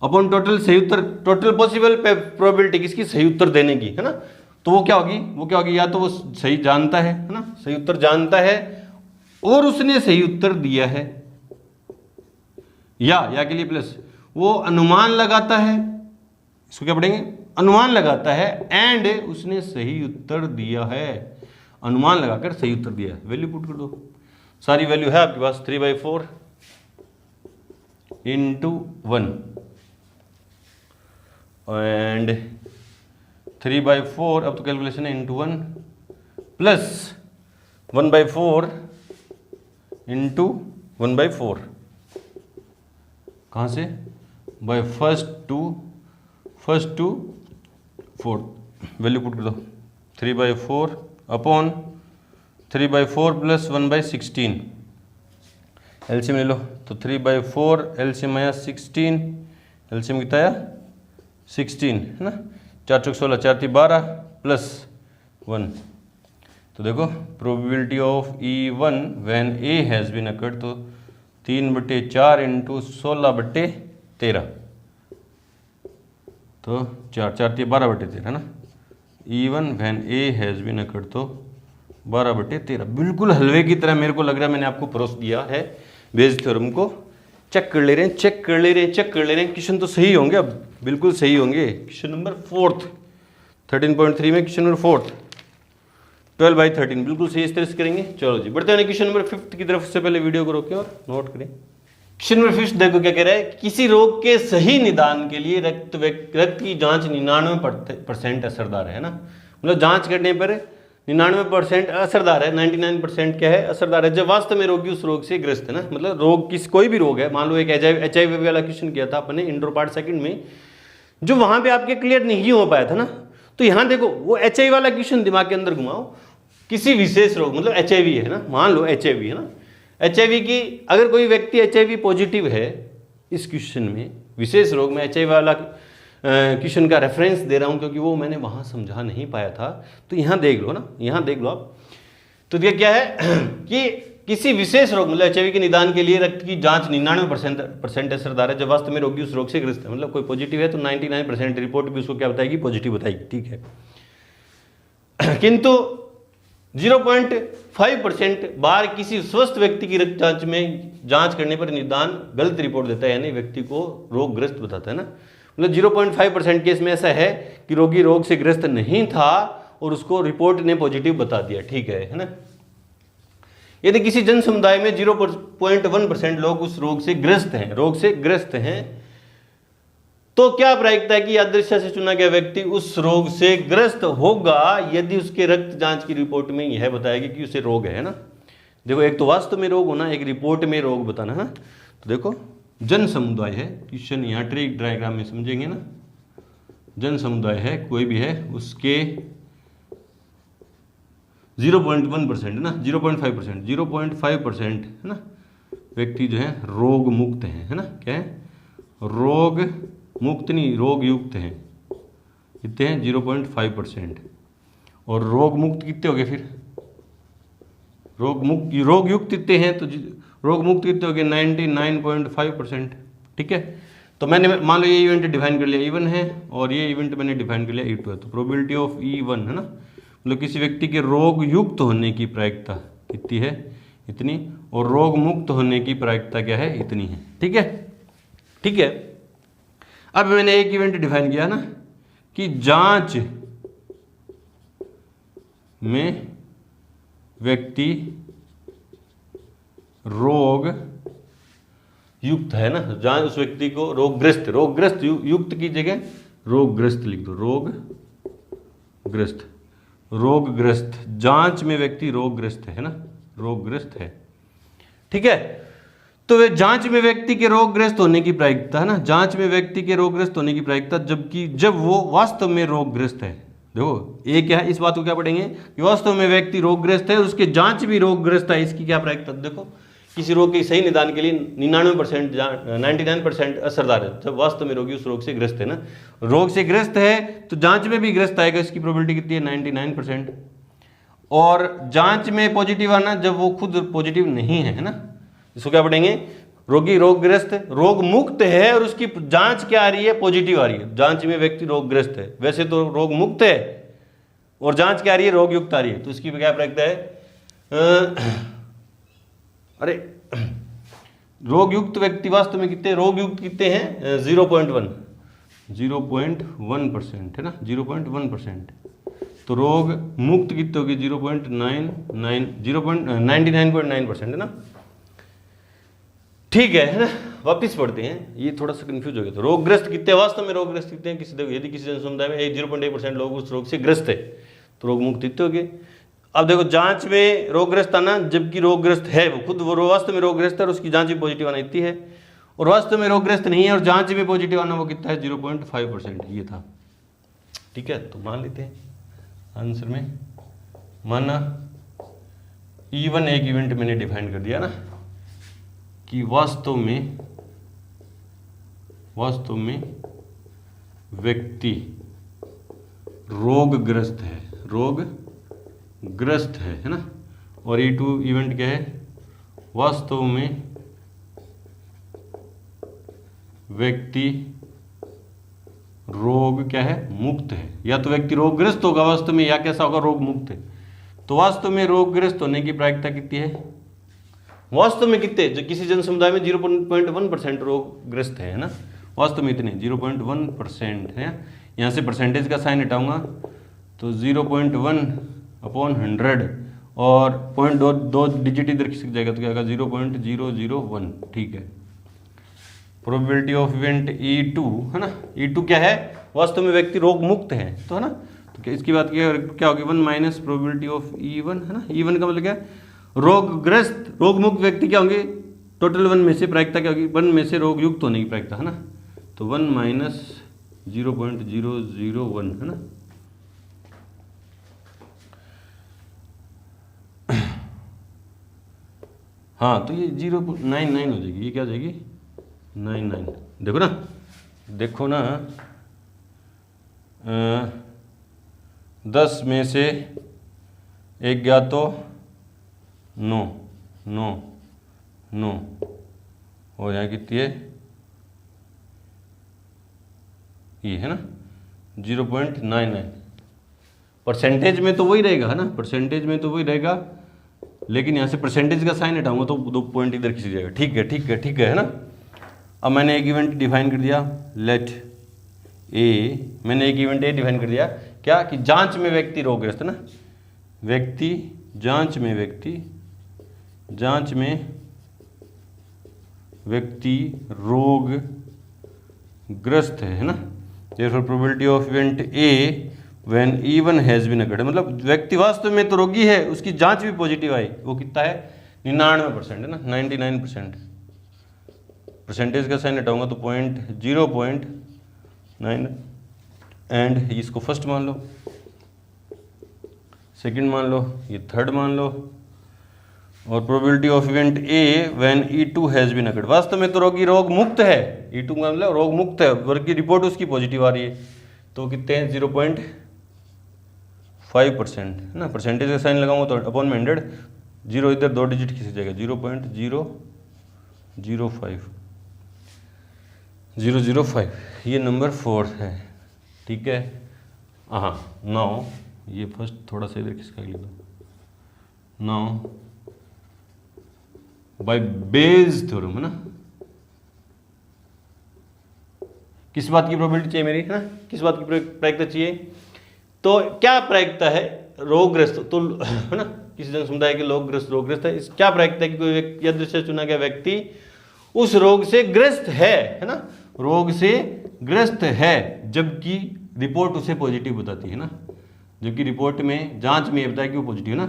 अपॉन टोटल सही उत्तर, टोटल पॉसिबल प्रोबेबिलिटी किसकी, सही उत्तर देने की, है ना। तो वो क्या होगी, या तो वो सही जानता है ना, सही उत्तर जानता है और उसने सही उत्तर दिया है, या के लिए प्लस वो अनुमान लगाता है, इसको क्या पढ़ेंगे, अनुमान लगाता है एंड उसने सही उत्तर दिया है, अनुमान लगाकर सही उत्तर दिया है। वैल्यू पुट कर दो, सारी वैल्यू है आपके पास 3/4 इंटू 1 एंड 3/4, अब तो कैलकुलेशन है, इंटू 1 प्लस 1/4 इंटू 1/4, कहाँ से, by first to fourth, value put कर दो, 3/4 अपॉन 3/4 प्लस 1/16, एलसीएम ले लो, तो 3/4 एलसीएम आया 16, एलसीएम कितना आया 16 है ना, 4 चौक 16, 4 3 12 प्लस 1, तो देखो probability of E1 when A has been occurred, तो 3/4 इंटू 16/13, तो 4 4 3 12/13 है ना, E1 when A has been occurred, तो 12/13, बिल्कुल हलवे की तरह मेरे को लग रहा है, मैंने आपको परोस दिया है बेस थ्योरम को, चेक कर ले रहे हैं, क्वेश्चन तो सही होंगे, अब बिल्कुल सही होंगे। क्वेश्चन नंबर 4 13.3 में क्वेश्चन नंबर 4 12/13 बिल्कुल सही इस तरह से करेंगे। चलो जी बढ़ते हैं क्वेश्चन नंबर 5 की तरफ, से पहले वीडियो को रोकें और नोट करें। क्वेश्चन नंबर 5 देखो क्या कह रहा है, किसी रोग के सही निदान के लिए रक्त की जांच 99% असरदार है ना, मतलब जांच करने पर 99% असरदार है, 99% क्या है असरदार है, जब वास्तव में रोगी उस रोग से ग्रस्त है ना, मतलब रोग किस कोई भी रोग है, मान लो एक HIV वाला क्वेश्चन किया था अपने इंट्रो पार्ट सेकंड में, जो वहां पे आपके क्लियर नहीं हो पाया था ना, तो यहाँ देखो वो HIV वाला क्वेश्चन दिमाग के अंदर घुमाओ, किसी विशेष रोग, मतलब HIV है ना, मान लो HIV है ना, HIV की अगर कोई व्यक्ति HIV पॉजिटिव है, इस क्वेश्चन में विशेष रोग में HIV वाला क्वेश्चन का रेफरेंस दे रहा हूं क्योंकि वो मैंने वहां समझा नहीं पाया था, तो यहां देख लो ना, यहां देख लो आप, तो ये क्या है कि किसी विशेष रोग मतलब HIV के निदान के लिए रक्त की जांच 99% असरदार है, जब वास्तव में रोगी उस रोग से ग्रस्त है, मतलब कोई पॉजिटिव है तो 99% रिपोर्ट भी उसको क्या बताएगी, पॉजिटिव बताएगी, ठीक है। किंतु 0.5% बार किसी स्वस्थ व्यक्ति की रक्त जांच में जांच करने पर निदान गलत रिपोर्ट देता है, यानी व्यक्ति को रोगग्रस्त बताता है ना, मतलब 0.5% केस में ऐसा है कि रोगी रोग से ग्रस्त नहीं था और उसको रिपोर्ट ने पॉजिटिव बता दिया, ठीक है ना। यदि किसी जन समुदाय में 0.1% लोग उस रोग से ग्रस्त हैं, तो क्या प्रायिकता है कि यादृच्छा से चुना गया व्यक्ति उस रोग से ग्रस्त होगा यदि उसके रक्त जांच की रिपोर्ट में यह बताएगी कि उसे रोग है ना। देखो एक तो वास्तव में रोग होना, एक रिपोर्ट में रोग बताना है। तो देखो जन समुदाय है, क्वेश्चन यहाँ ट्री डायग्राम में समझेंगे ना, जन समुदाय है कोई भी है, उसके 0.1% ना, 0.5% है ना, व्यक्ति जो है रोग मुक्त है ना, क्या है, रोग मुक्त नहीं, रोग युक्त हैं, कितने हैं 0.5%, और रोग मुक्त कितने हो गए फिर, रोग युक्त कितने हैं, तो रोग मुक्त कितने हो गए 99.5%, ठीक है। तो मैंने मान लो ये इवेंट डिफाइन कर लिया E1 है और ये इवेंट मैंने डिफाइन कर लिया E2 है, तो प्रोबेबिलिटी ऑफ E1 है ना, मतलब किसी व्यक्ति के रोग युक्त होने की प्रायिकता कितनी है, इतनी, और रोग मुक्त होने की प्रायिकता क्या है, इतनी है, ठीक है, ठीक है। अब मैंने एक इवेंट डिफाइन किया ना कि जांच में व्यक्ति रोग युक्त है ना, जांच उस व्यक्ति को रोगग्रस्त युक्त की जगह रोगग्रस्त लिख दो, रोगग्रस्त, जांच में व्यक्ति रोगग्रस्त है ना, रोगग्रस्त है, ठीक है। तो वे जांच में व्यक्ति के रोगग्रस्त होने की प्रायिकता है ना, जांच में व्यक्ति के रोगग्रस्त होने की प्रायिकता जब वो वास्तव में रोगग्रस्त है, देखो ये क्या है, इस बात को क्या पढ़ेंगे कि वास्तव में व्यक्ति रोगग्रस्त है, उसके जांच भी रोगग्रस्त है, इसकी क्या प्रायिकता, देखो किसी रोग के सही निदान के लिए 99% असरदार है, जब वास्तव में रोगी उस रोग से ग्रस्त है ना, रोग से ग्रस्त है तो जांच में भी ग्रस्त आएगा, इसकी प्रोबेबिलिटी कितनी है 99%, और जांच में पॉजिटिव आना जब वो खुद पॉजिटिव नहीं है ना, इसको क्या पढ़ेंगे, रोगी रोगग्रस्त रोग मुक्त है और उसकी जांच क्या आ रही है, पॉजिटिव आ रही है, जांच में व्यक्ति रोगग्रस्त है, वैसे तो रोग मुक्त है और जांच क्या आ रही है, रोग युक्त आ रही है, तो इसकी क्या प्रायिकता है, अरे रोग युक्त व्यक्ति वास्तव में कितने, रोग युक्त कितने हैं 0.1% है ना, 0.1%, तो रोग मुक्त कितने होगी 0.99% है ना, ठीक है ना। वापिस पढ़ते हैं, ये थोड़ा सा कंफ्यूज हो गया। तो रोगग्रस्त कितने वास्तव में रोगग्रस्त कितने हैं, किसी यदि किसी जन समुदाय में 0.1% लोग उस रोग से ग्रस्त है तो रोग मुक्त कितने हो गए। अब देखो जांच में रोगग्रस्त आना, जबकि रोगग्रस्त है वो खुद, वो वास्तव में रोगग्रस्त है और उसकी जांच में पॉजिटिव आना इतनी है, और वास्तव में रोगग्रस्त नहीं है और जांच में पॉजिटिव आना वो कितना है 0.5%, ये था। ठीक है, तो मान लेते हैं आंसर में, माना इवन एक इवेंट मैंने डिफाइन कर दिया ना कि वास्तव में व्यक्ति रोगग्रस्त है ना। और E2 इवेंट क्या है, वास्तव में व्यक्ति रोग क्या है, मुक्त है। या तो व्यक्ति रोगग्रस्त होगा वास्तव में, या कैसा होगा, रोग मुक्त है। तो वास्तव में रोगग्रस्त होने की प्रायिकता कितनी है, वास्तव में कितने, जो किसी जन समुदाय में 0.1% रोगग्रस्त है ना, वास्तव में इतने 0.1% है। यहाँ से परसेंटेज का साइन हटाऊंगा तो 0.1/100 और 0.2 डिजिट इधर खिसक जाएगा तो क्या होगा 0.001। ठीक है, प्रोबेबिलिटी ऑफ इवेंट E2 है ना, E2 क्या है, वास्तव में व्यक्ति रोग मुक्त है तो है ना, तो इसकी बात क्या होगी 1 माइनस प्रोबेबिलिटी ऑफ E1 है ना। E1 का मतलब क्या है, रोगग्रस्त रोग मुक्त व्यक्ति क्या होंगे, टोटल 1 में से प्रायिकता क्या होगी, 1 में से रोग युक्त होने की प्रायिकता है ना, तो 1 माइनस 0.001 है ना। हाँ, तो ये 0.99 हो जाएगी, ये क्या हो जाएगी 99। देखो ना 10 में से एक गया तो 9 और यहाँ कितनी है, ये है ना 0.99। परसेंटेज में तो वही रहेगा है ना, परसेंटेज में तो वही रहेगा, लेकिन यहाँ से परसेंटेज का साइन हटाऊंगा तो 2 पॉइंट इधर खींच जाएगा। ठीक है ना। अब मैंने एक इवेंट डिफाइन कर दिया, लेट ए, मैंने एक इवेंट ए डिफाइन कर दिया क्या, कि जांच में व्यक्ति रोगग्रस्त है ना, जांच में व्यक्ति रोगग्रस्त है ना। therefore probability of event A when E1 has been occurred, मतलब व्यक्ति वास्तव में तो रोगी है, उसकी जांच भी पॉजिटिव आई, वो कितना है 99% है ना, 99%। परसेंटेज का साइन हटाऊंगा तो 0.9 एंड इसको फर्स्ट मान लो, सेकंड मान लो, ये थर्ड मान लो, और probability of event A when E2 has been occurred, वास्तव में तो रोगी रोग मुक्त है, E2 का मतलब रोग मुक्त है, वर्ग की रिपोर्ट उसकी पॉजिटिव आ रही है, तो कितने हैं 0.5% है ना। परसेंटेज का साइन लगाऊंगा तो अपॉन में 100, 0 इधर 2 डिजिट खींच जाएगा 0.005, ये नंबर 4 है। ठीक है, हाँ नाउ ये फर्स्ट थोड़ा सा इधर खिसका लिया, नाउ बाय बेज थ्योरम है ना, किस बात की प्रोबेबिलिटी चाहिए मेरी है ना, किस बात की प्रायिकता चाहिए, तो क्या प्रायिकता है रोगग्रस्त, तो है ना किसी जन समुदाय के रोगग्रस्त है, इस क्या प्रायिकता है कि कोई यदृच्छा से चुना गया व्यक्ति उस रोग से ग्रस्त है ना, रोग से ग्रस्त है, जबकि रिपोर्ट उसे पॉजिटिव बताती है ना, जबकि रिपोर्ट में जांच में ये बताया कि वो पॉजिटिव है ना।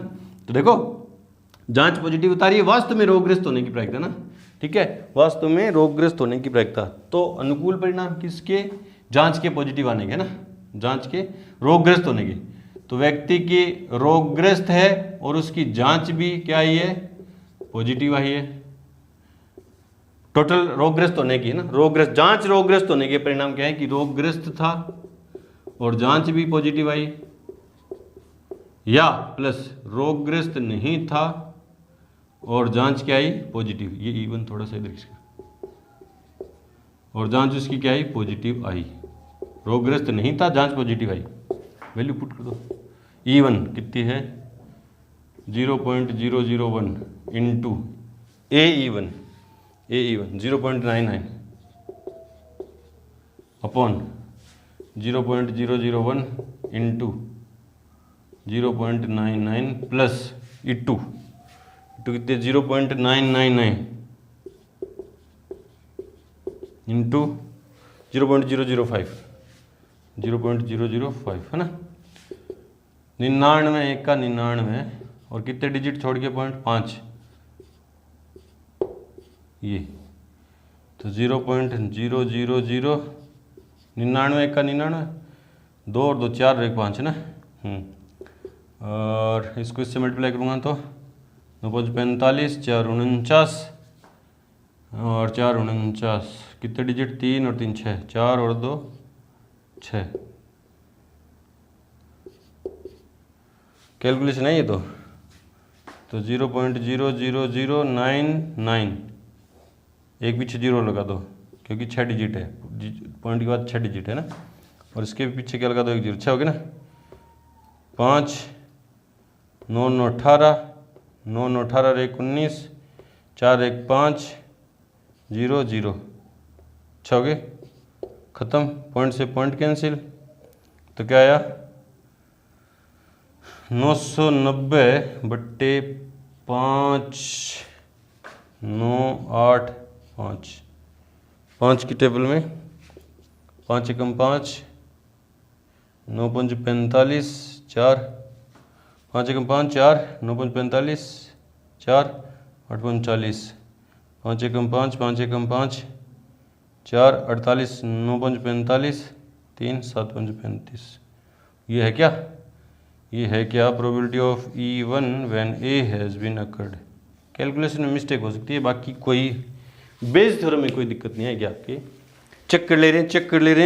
तो देखो जांच पॉजिटिव बता रही है, वास्तव में रोगग्रस्त होने की प्रायिकता ना। ठीक है, वास्तव में रोगग्रस्त होने की प्रायिकता, तो अनुकूल परिणाम किसके, जांच के पॉजिटिव आने के ना, जांच के रोगग्रस्त होने के, तो व्यक्ति की रोगग्रस्त है और उसकी जांच भी क्या आई है, पॉजिटिव आई है, टोटल रोगग्रस्त होने की है ना, रोगग्रस्त जांच रोगग्रस्त होने के परिणाम क्या है कि रोगग्रस्त था और जांच भी पॉजिटिव आई, या प्लस रोगग्रस्त नहीं था और जांच क्या आई पॉजिटिव, ये इवन थोड़ा सा इधर और जांच उसकी क्या आई पॉजिटिव आई, रोगग्रस्त नहीं था जांच पॉजिटिव आई, वैल्यू पुट कर दो। E1 कितनी है 0.001 into E1 0.99 upon 0.001 into 0.99 plus E2 कितने 0.999 इंटू 0.005 0.005 है ना। 99 एक का 99 और कितने डिजिट छोड़ के 0.5 ये तो 0.000 99 एक का 99 2 और 2 4 और 1 5 है ना। और इसको इससे मल्टीप्लाई करूँगा तो 9×45 4 49 और 4 49 कितने डिजिट 3 और 3 6 4 और 2 6 कैलकुलेशन है ये तो 0.00099 एक पीछे जीरो लगा दो क्योंकि 6 डिजिट है, पॉइंट के बाद 6 डिजिट है ना। और इसके पीछे क्या लगा दो 1 0 6 हो गया ना। 5 9 9 18 9 9 18 और 1 19 4 1 5 0 0 6 हो गए ख़त्म। पॉइंट से पॉइंट कैंसिल तो क्या आया 990/5 9 8 5 5 की टेबल में 5 एकम 5 9 5 45 4 5 एकम 5 4 9 5 45 4 8 5 40 5 एकम 5 5 एकम 5 4 48 9 5 45 3 7 5 35 ये है क्या probability of E1 when A has been occurred. Calculation में मिस्टेक हो सकती है, बाकी कोई बेस थ्योरम में कोई दिक्कत नहीं आएगी आपके। चेक कर ले रहे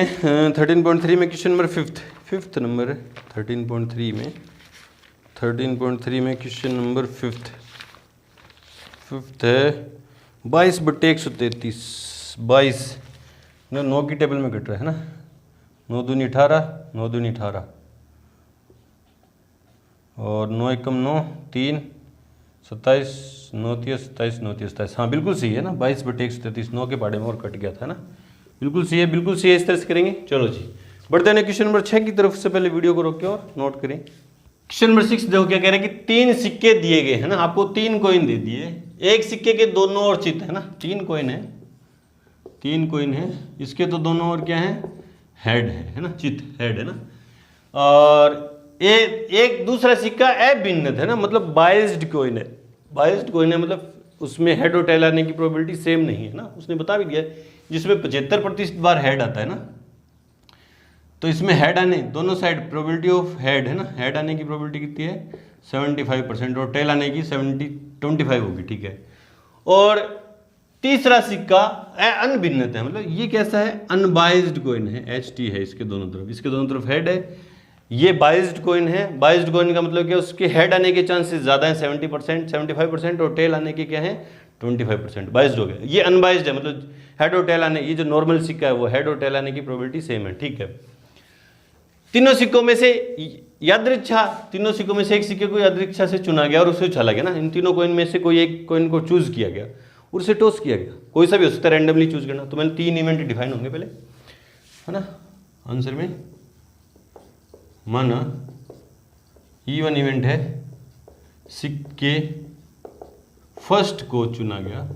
हैं 13.3 में क्वेश्चन नंबर फिफ्थ नंबर 13.3 में क्वेश्चन नंबर फिफ्थ है 22/133 22 9 की टेबल में कट रहा है ना। 9 दूनी 18 9 दूनी 18 और 9 एकम 9 3 27 9 27 9 27 हाँ बिल्कुल सही है ना। 22/133 9 के पाड़े में और कट गया था ना। बिल्कुल सही है इस तरह से करेंगे। चलो जी बढ़ते हैं क्वेश्चन नंबर 6 की तरफ। से पहले वीडियो को रोक के और नोट करें। क्वेश्चन नंबर 6 देखो क्या कह रहे हैं कि 3 सिक्के दिए गए है ना। आपको 3 कॉइन दे दिए, एक सिक्के के दोनों ओर चित है ना। 3 कॉइन है, इसके तो दोनों ओर क्या है हेड है ना, चित हेड है ना। और एक दूसरा सिक्का अभिन्नत है ना, मतलब बाइज्ड कॉइन है मतलब उसमें हेड और टेल आने की प्रोबेबिलिटी सेम नहीं है ना। उसने बता भी दिया जिसमें 75% बार हेड आता है ना, तो इसमें हेड आने दोनों साइड प्रोबेबिलिटी ऑफ हेड है ना, हेड आने की प्रोबेबिलिटी कितनी है 75% और टेल आने की 25 होगी, ठीक है। और तीसरा सिक्का अनभिन्नत है, मतलब ये कैसा है अनबाइज्ड कॉइन है, HT है इसके दोनों तरफ हेड है। ये बाइज्ड कॉइन है। बाइज्ड कॉइन का मतलब क्या, उसके हेड आने के चांसेस ज़्यादा हैं 75% और टेल आने के क्या है 25%। बाइज्ड हो गया। ये अनबाइज्ड है, मतलब हेड और टेल आने, ये जो नॉर्मल सिक्का है वो हेड और टेल आने की प्रोबेबिलिटी सेम है, ठीक है। तीनों सिक्कों में से एक सिक्के को यादृच्छा से चुना गया और उसे उछाला गया ना। इन तीनों कॉइन में से कोई एक कॉइन को चूज किया गया और उसे टॉस किया गया। कोई सा भी हो सकता है, रैंडमली चूज करना। तो मैंने 3 इवेंट डिफाइन होंगे पहले, है ना। आंसर में माना E1 इवेंट है, सिक्के फर्स्ट को चुना गया।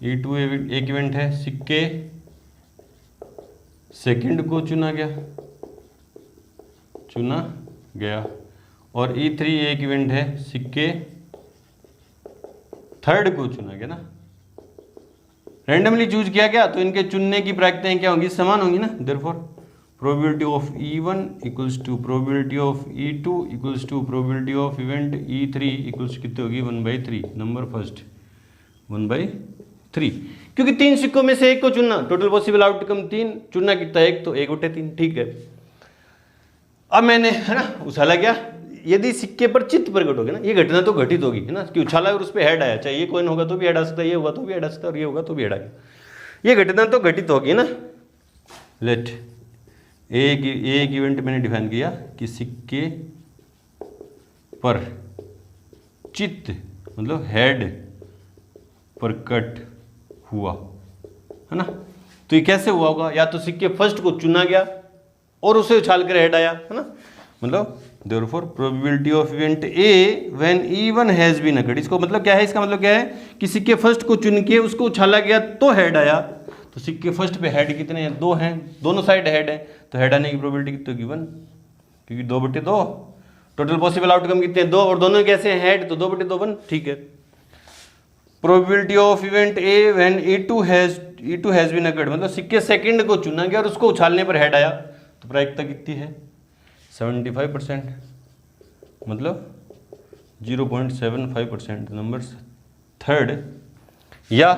E2 एक इवेंट है, सिक्के सेकंड को चुना गया। और E3 एक इवेंट है, सिक्के थर्ड को चुना गया ना। रैंडमली चूज किया गया तो इनके चुनने की प्रायिकताएं क्या होंगी, समान होंगी ना। Therefore probability of E1 equals to probability of E2 equals to probability of event E3 equals कितनी होगी 1/3। नंबर फर्स्ट 1/3, क्योंकि 3 सिक्कों में से एक को चुनना, टोटल पॉसिबल आउटकम 3, चुनना कितना एक, तो 1/3, ठीक है। अब मैंने है ना उछाला गया। यदि सिक्के पर चित्त प्रकट हो गया ना, ये घटना तो घटित होगी है ना, कि उछाला और उस पर हेड आया, चाहे ये कॉइन होगा तो भी हेड आ सकता है, ये होगा तो भी हेड आ सकता है, और ये होगा तो भी हेड आ गया। ये घटना तो घटित होगी ना। लेट एक इवेंट मैंने डिफाइन किया कि सिक्के पर चित्त मतलब हेड प्रकट हुआ है ना। तो ये कैसे हुआ होगा, या तो सिक्के फर्स्ट को चुना गया और उसे उछाल कर हेड आया है ना, मतलब therefore probability of event A when E1 has been occurred, इसको मतलब क्या है, इसका मतलब क्या है कि सिक्के फर्स्ट को चुन के उसको उछाला गया तो हेड आया, तो सिक्के फर्स्ट पे हेड कितने हैं, 2 हैं, दोनों साइड हेड है, तो हेड आने की प्रोबेबिलिटी कितनी होगी 1, क्योंकि 2/2, टोटल पॉसिबल आउटकम कितने हैं 2, और दोनों कैसे हैं हेड, तो 2/2 1, ठीक है। Probability of event A when E2 has been occurred, मतलब सिक्के सेकंड को चुना गया और उसको उछालने पर हेड आया, तो प्रायिकता कितनी है 75%, मतलब 0.75%। नंबर थर्ड, या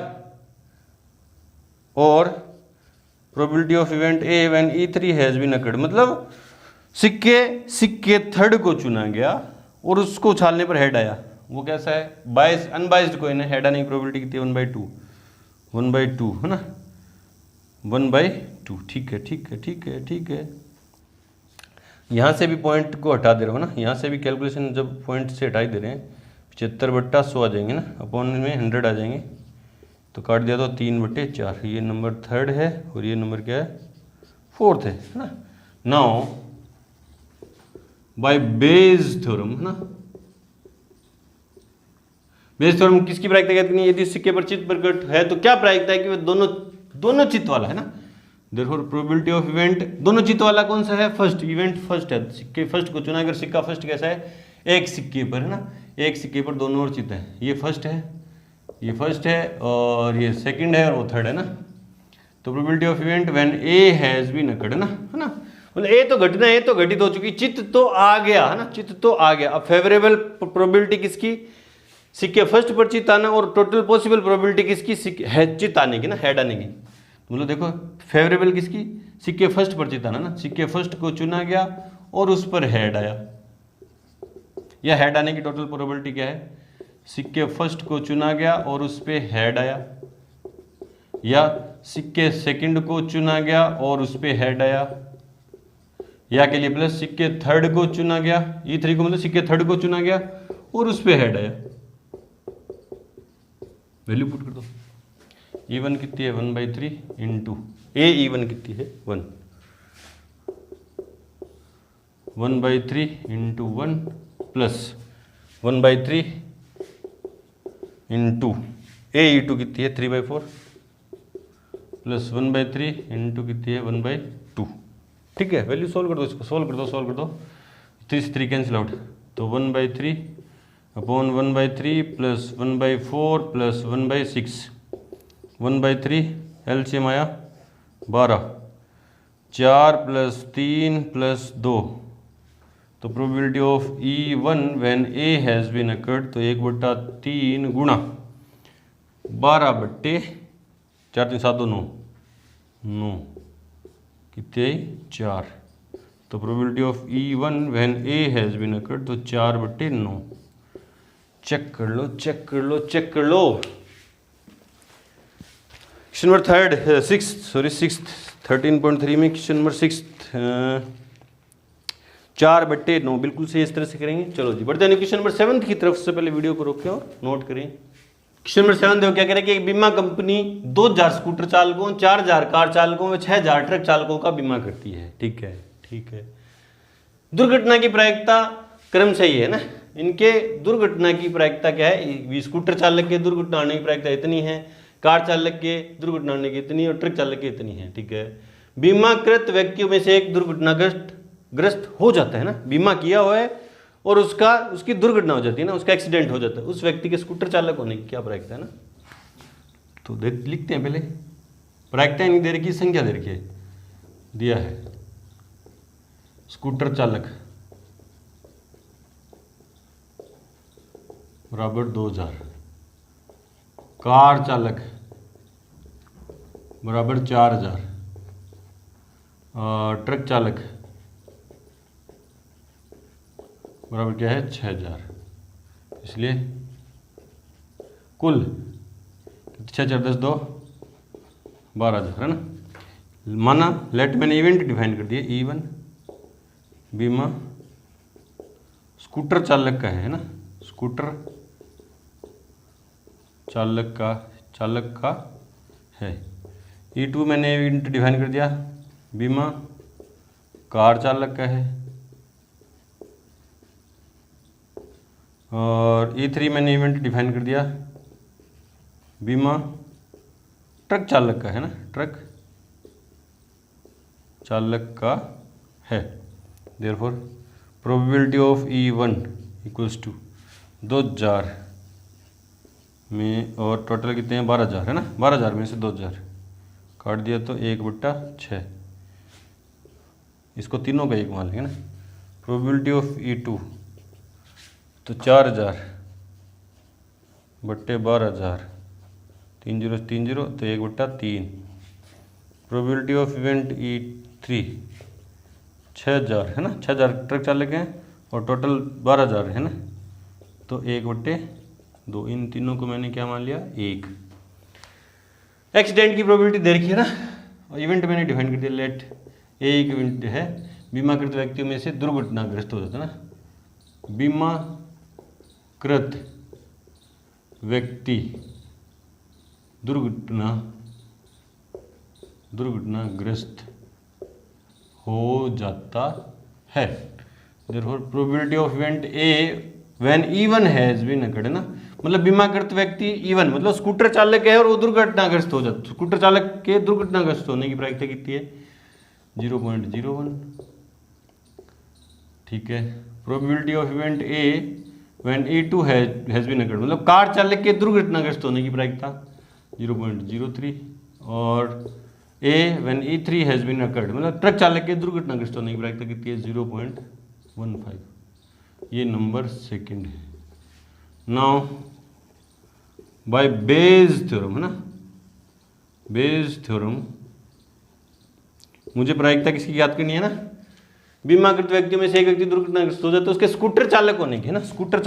और probability of event A when E3 has been occurred, मतलब सिक्के थर्ड को चुना गया और उसको उछालने पर हेड आया, वो कैसा है, बायस अनबाइज्ड कोइन है, हेड आने की प्रोबेबिलिटी कितनी है 1/2 है ना, 1/2, ठीक है ठीक है ठीक है ठीक है। यहाँ से भी पॉइंट को हटा दे रहा हूँ ना, यहाँ से भी कैलकुलेशन जब पॉइंट से हटा ही दे रहे हैं, 75/100 आ जाएंगे ना, अपॉन में 100 आ जाएंगे, तो काट दिया तो 3/4, ये नंबर थर्ड है और ये नंबर क्या है फोर्थ है ना। नाउ बाय बेज थ्योरम है ना, बेज थ्योरम किसकी प्रायिकता कहते हैं, यदि सिक्के पर चित्त प्रकट है तो क्या प्रायिकता है कि वह दोनों चित्त वाला है ना, देयरफॉर प्रोबेबिलिटी ऑफ इवेंट, दोनों चित्त वाला कौन सा है, फर्स्ट, इवेंट फर्स्ट है, सिक्के फर्स्ट को चुना, अगर सिक्का फर्स्ट कैसा है, एक सिक्के पर है ना, एक सिक्के पर दोनों और चित्त है, ये फर्स्ट है, ये फर्स्ट है और ये सेकंड है और वो थर्ड है ना, तो probability of event when A has been occurred है ना, मतलब ए तो घटना, ए तो घटित हो चुकी, चित्त तो आ गया है ना, चित्त तो आ गया, अब फेवरेबल प्रोबेबिलिटी किसकी, सिक्के फर्स्ट पर चित्त आना, और टोटल पॉसिबल प्रोबेबिलिटी किसकी, चित्त आने की ना, हेड आने की, मतलब देखो फेवरेबल किसकी, सिक्के फर्स्ट पर चित्त आना ना, सिक्के फर्स्ट को चुना गया और उस पर हेड आया, या हेड आने की टोटल प्रोबेबिलिटी क्या है, सिक्के फर्स्ट को चुना गया और उस पर हेड आया, या सिक्के सेकंड को चुना गया और उस पर हेड आया, या के लिए प्लस सिक्के थर्ड को चुना गया, E3 को मतलब सिक्के थर्ड को चुना गया और उस पर हेड आया, वैल्यू पुट कर दो, E1 कितनी है 1/3 इंटू ए, E1 कितनी है 1, 1/3 इंटू 1 प्लस 1/3 इंटू E2 कितनी है 3/4 प्लस 1/3 इंटू कितनी है 1/2, ठीक है। वैल्यू सोल्व कर दो, इसको सोल्व कर दो 3 से 3 कैंसिल आउट, तो 1/3 अपॉन 1/3 प्लस 1/4 प्लस 1/6, 1/3 एलसीएम आया 12, 4 प्लस 3 प्लस 2, तो probability of E1 when A has been occurred, तो 1/3 गुणा 12/4 3 7 2 9 कितने 4, तो probability of E1 when A has been occurred, तो 4/9, चेक कर लो। क्वेश्चन नंबर थर्ड, सिक्स 13.3 में क्वेश्चन नंबर 6 4/9 बिल्कुल से इस तरह से करेंगे। चलो जी बढ़ते हैं क्वेश्चन नंबर 7 की तरफ से, पहले वीडियो को रोकें और नोट करें। क्वेश्चन नंबर 7 देखो क्या कह रहे हैं कि एक बीमा कंपनी 2000 स्कूटर चालकों, 4000 कार चालकों व 6000 ट्रक चालकों का बीमा करती है, ठीक है। दुर्घटना की प्रायिकता क्रम से ही है ना, इनके दुर्घटना की प्रायिकता क्या है, स्कूटर चालक के दुर्घटना होने की प्रायिकता इतनी है, कार चालक के दुर्घटना होने की इतनी और ट्रक चालक की इतनी है, ठीक है। बीमाकृत व्यक्तियों में से एक दुर्घटनाग्रस्त हो जाता है ना, बीमा किया हुआ है और उसकी दुर्घटना हो जाती है ना, उसका एक्सीडेंट हो जाता है, उस व्यक्ति के स्कूटर चालक होने की क्या प्रायिकता है ना, तो लिखते हैं पहले, प्रायिकता नहीं दे रखी, संख्या दे रखी है, दिया है स्कूटर चालक बराबर 2000, कार चालक बराबर 4000, ट्रक चालक बराबर क्या है 6000, इसलिए कुल 6 4 10 2 12000 है ना। माना लेट मैंने इवेंट डिफाइन कर दिया, E1 बीमा स्कूटर चालक का है ना, स्कूटर चालक का है। E2 मैंने इवेंट डिफाइन कर दिया, बीमा कार चालक का है, और E3 मैंने इवेंट डिफाइन कर दिया, बीमा ट्रक चालक का है ना, ट्रक चालक का है। Therefore probability of E1 equals to 2000 में, और टोटल कितने हैं 12,000 है ना, 12,000 में से 2,000 काट दिया तो 1/6, इसको तीनों का एक मान लेंगे ना। प्रोबेबिलिटी ऑफ E2 तो 4,000 बट्टे 12,000, 3 0 3 0 तो 1/3। प्रोबेबिलिटी ऑफ इवेंट E3 6,000 है ना, 6,000 ट्रक चालक हैं और टोटल 12,000 है ना, तो 1/2। इन तीनों को मैंने क्या मान लिया, 1। एक्सीडेंट की प्रोबेबिलिटी दे रखी है ना, और इवेंट मैंने डिफाइन कर दिया, लेट ए एक इवेंट है, बीमाकृत व्यक्तियों में से दुर्घटनाग्रस्त हो जाता है ना, बीमाकृत व्यक्ति दुर्घटनाग्रस्त हो जाता है। Therefore probability of event A when E1 has been occurred है ना, मतलब बीमाकृत व्यक्ति E1 मतलब स्कूटर चालक है और वो दुर्घटनाग्रस्त हो जाता है, स्कूटर चालक के दुर्घटनाग्रस्त होने की प्रायिकता कितनी है, 0.01। ठीक है। Probability of event A when E2 has been occurred मतलब कार चालक के दुर्घटनाग्रस्त होने की प्रायिकता 0.03, और A when E3 has been occurred मतलब ट्रक चालक के दुर्घटनाग्रस्त होने की प्रायिकता कितनी है, 0.15। ये नंबर सेकंड है। नाउ बाय बेज थ्योरम है ना, बेज थ्योरम मुझे प्रायिकता किसकी याद करनी है ना, बीमाकृत व्यक्तियों में से एक व्यक्ति दुर्घटनाग्रस्त हो जाता है उसके स्कूटर चालक होने की है ना, स्कूटर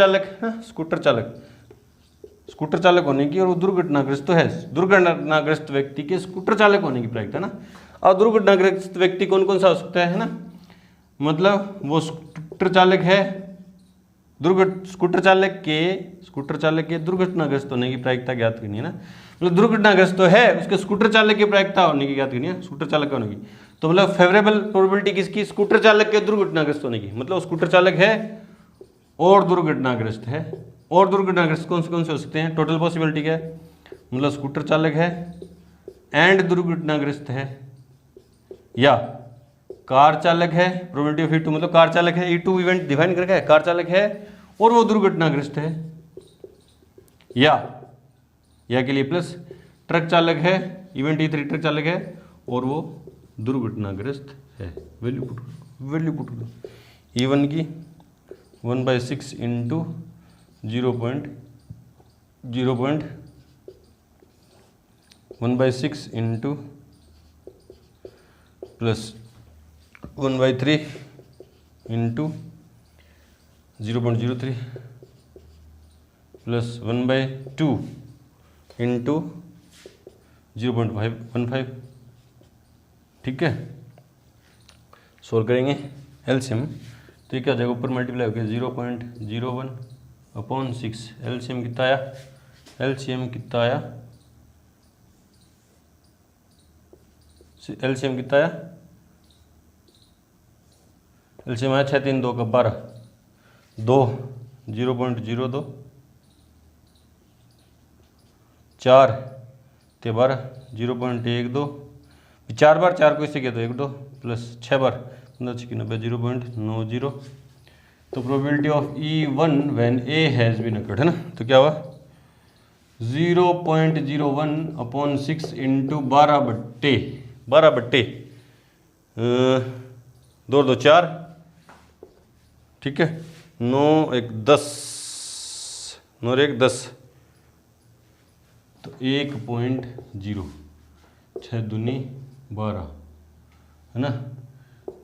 चालक होने की, और वो दुर्घटनाग्रस्त तो है, दुर्घटनाग्रस्त व्यक्ति के स्कूटर चालक होने की प्रायिकता ना। और दुर्घटनाग्रस्त व्यक्ति कौन कौन सा हो सकता है ना, मतलब वो स्कूटर चालक है, स्कूटर चालक के दुर्घटनाग्रस्त होने की प्रायिकता ज्ञात करनी है ना, मतलब दुर्घटनाग्रस्त तो है उसके स्कूटर चालक की प्रायिकता होने की ज्ञात करनी है, स्कूटर चालक होने की। तो मतलब फेवरेबल प्रोबेबिलिटी किसकी, स्कूटर चालक के दुर्घटनाग्रस्त होने की, मतलब स्कूटर चालक है और दुर्घटनाग्रस्त है, और दुर्घटनाग्रस्त कौन से हो सकते हैं, टोटल पॉसिबिलिटी क्या है, मतलब स्कूटर चालक है एंड दुर्घटनाग्रस्त है, या कार चालक है, प्रोबेबिलिटी ऑफ E2 मतलब कार चालक है, E2 इवेंट डिफाइन करके है, कार चालक है और वो दुर्घटनाग्रस्त है, या के लिए प्लस ट्रक चालक है, इवेंट E3 ट्रक चालक है और वो दुर्घटनाग्रस्त है। वैल्यू पुट करो, E1 की 1/6 into 1/6 into plus 1/3 into 0.03 plus 1/2 into 0.515। ठीक है, सोल्व करेंगे एलसीएम तो ये क्या हो जाएगा, ऊपर मल्टीप्लाई हो गया 0.01/6। एलसीएम कितना आया, एलसीएम कितना आया 6 3 2 का 12, 2 0.02, 4 ते 12 0.12, 4 बार 4 को इससे किया तो 1 2 प्लस 6 बार 90 0.90। तो probability of E1 when A has been occurred है ना, तो क्या हुआ 0.01/6 इंटू 12/2 2 4, ठीक है, 9 1 10 9 1 10 तो 1.0, 6 दूनी 12 है ना,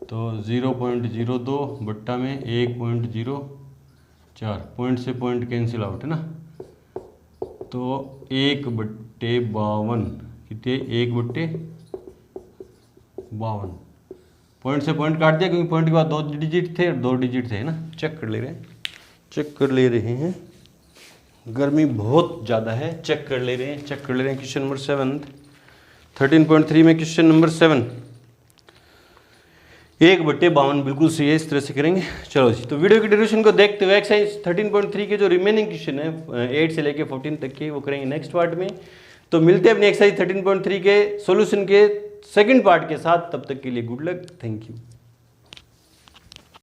तो 0.02 बट्टा में 1.04, पॉइंट से पॉइंट कैंसिल आउट है ना, तो 1/52 कितने 1/52, पॉइंट से पॉइंट काट दिया क्योंकि पॉइंट के बाद 2 डिजिट थे और 2 डिजिट थे ना। चेक कर ले रहे हैं, गर्मी बहुत ज़्यादा है, चेक कर ले रहे हैं। क्वेश्चन नंबर 7 13.3 में क्वेश्चन नंबर 7, 1/52 बिल्कुल सही है, इस तरह से करेंगे। चलो जी, तो वीडियो की ड्यूरेशन को देखते हुए एक्सरसाइज 13.3 के जो रिमेनिंग क्वेश्चन है 8 से लेके 14 तक के वो करेंगे नेक्स्ट पार्ट में। तो मिलते हैं अपनी एक्सरसाइज 13.3 के सॉल्यूशन के सेकंड पार्ट के साथ, तब तक के लिए गुड लक, थैंक यू।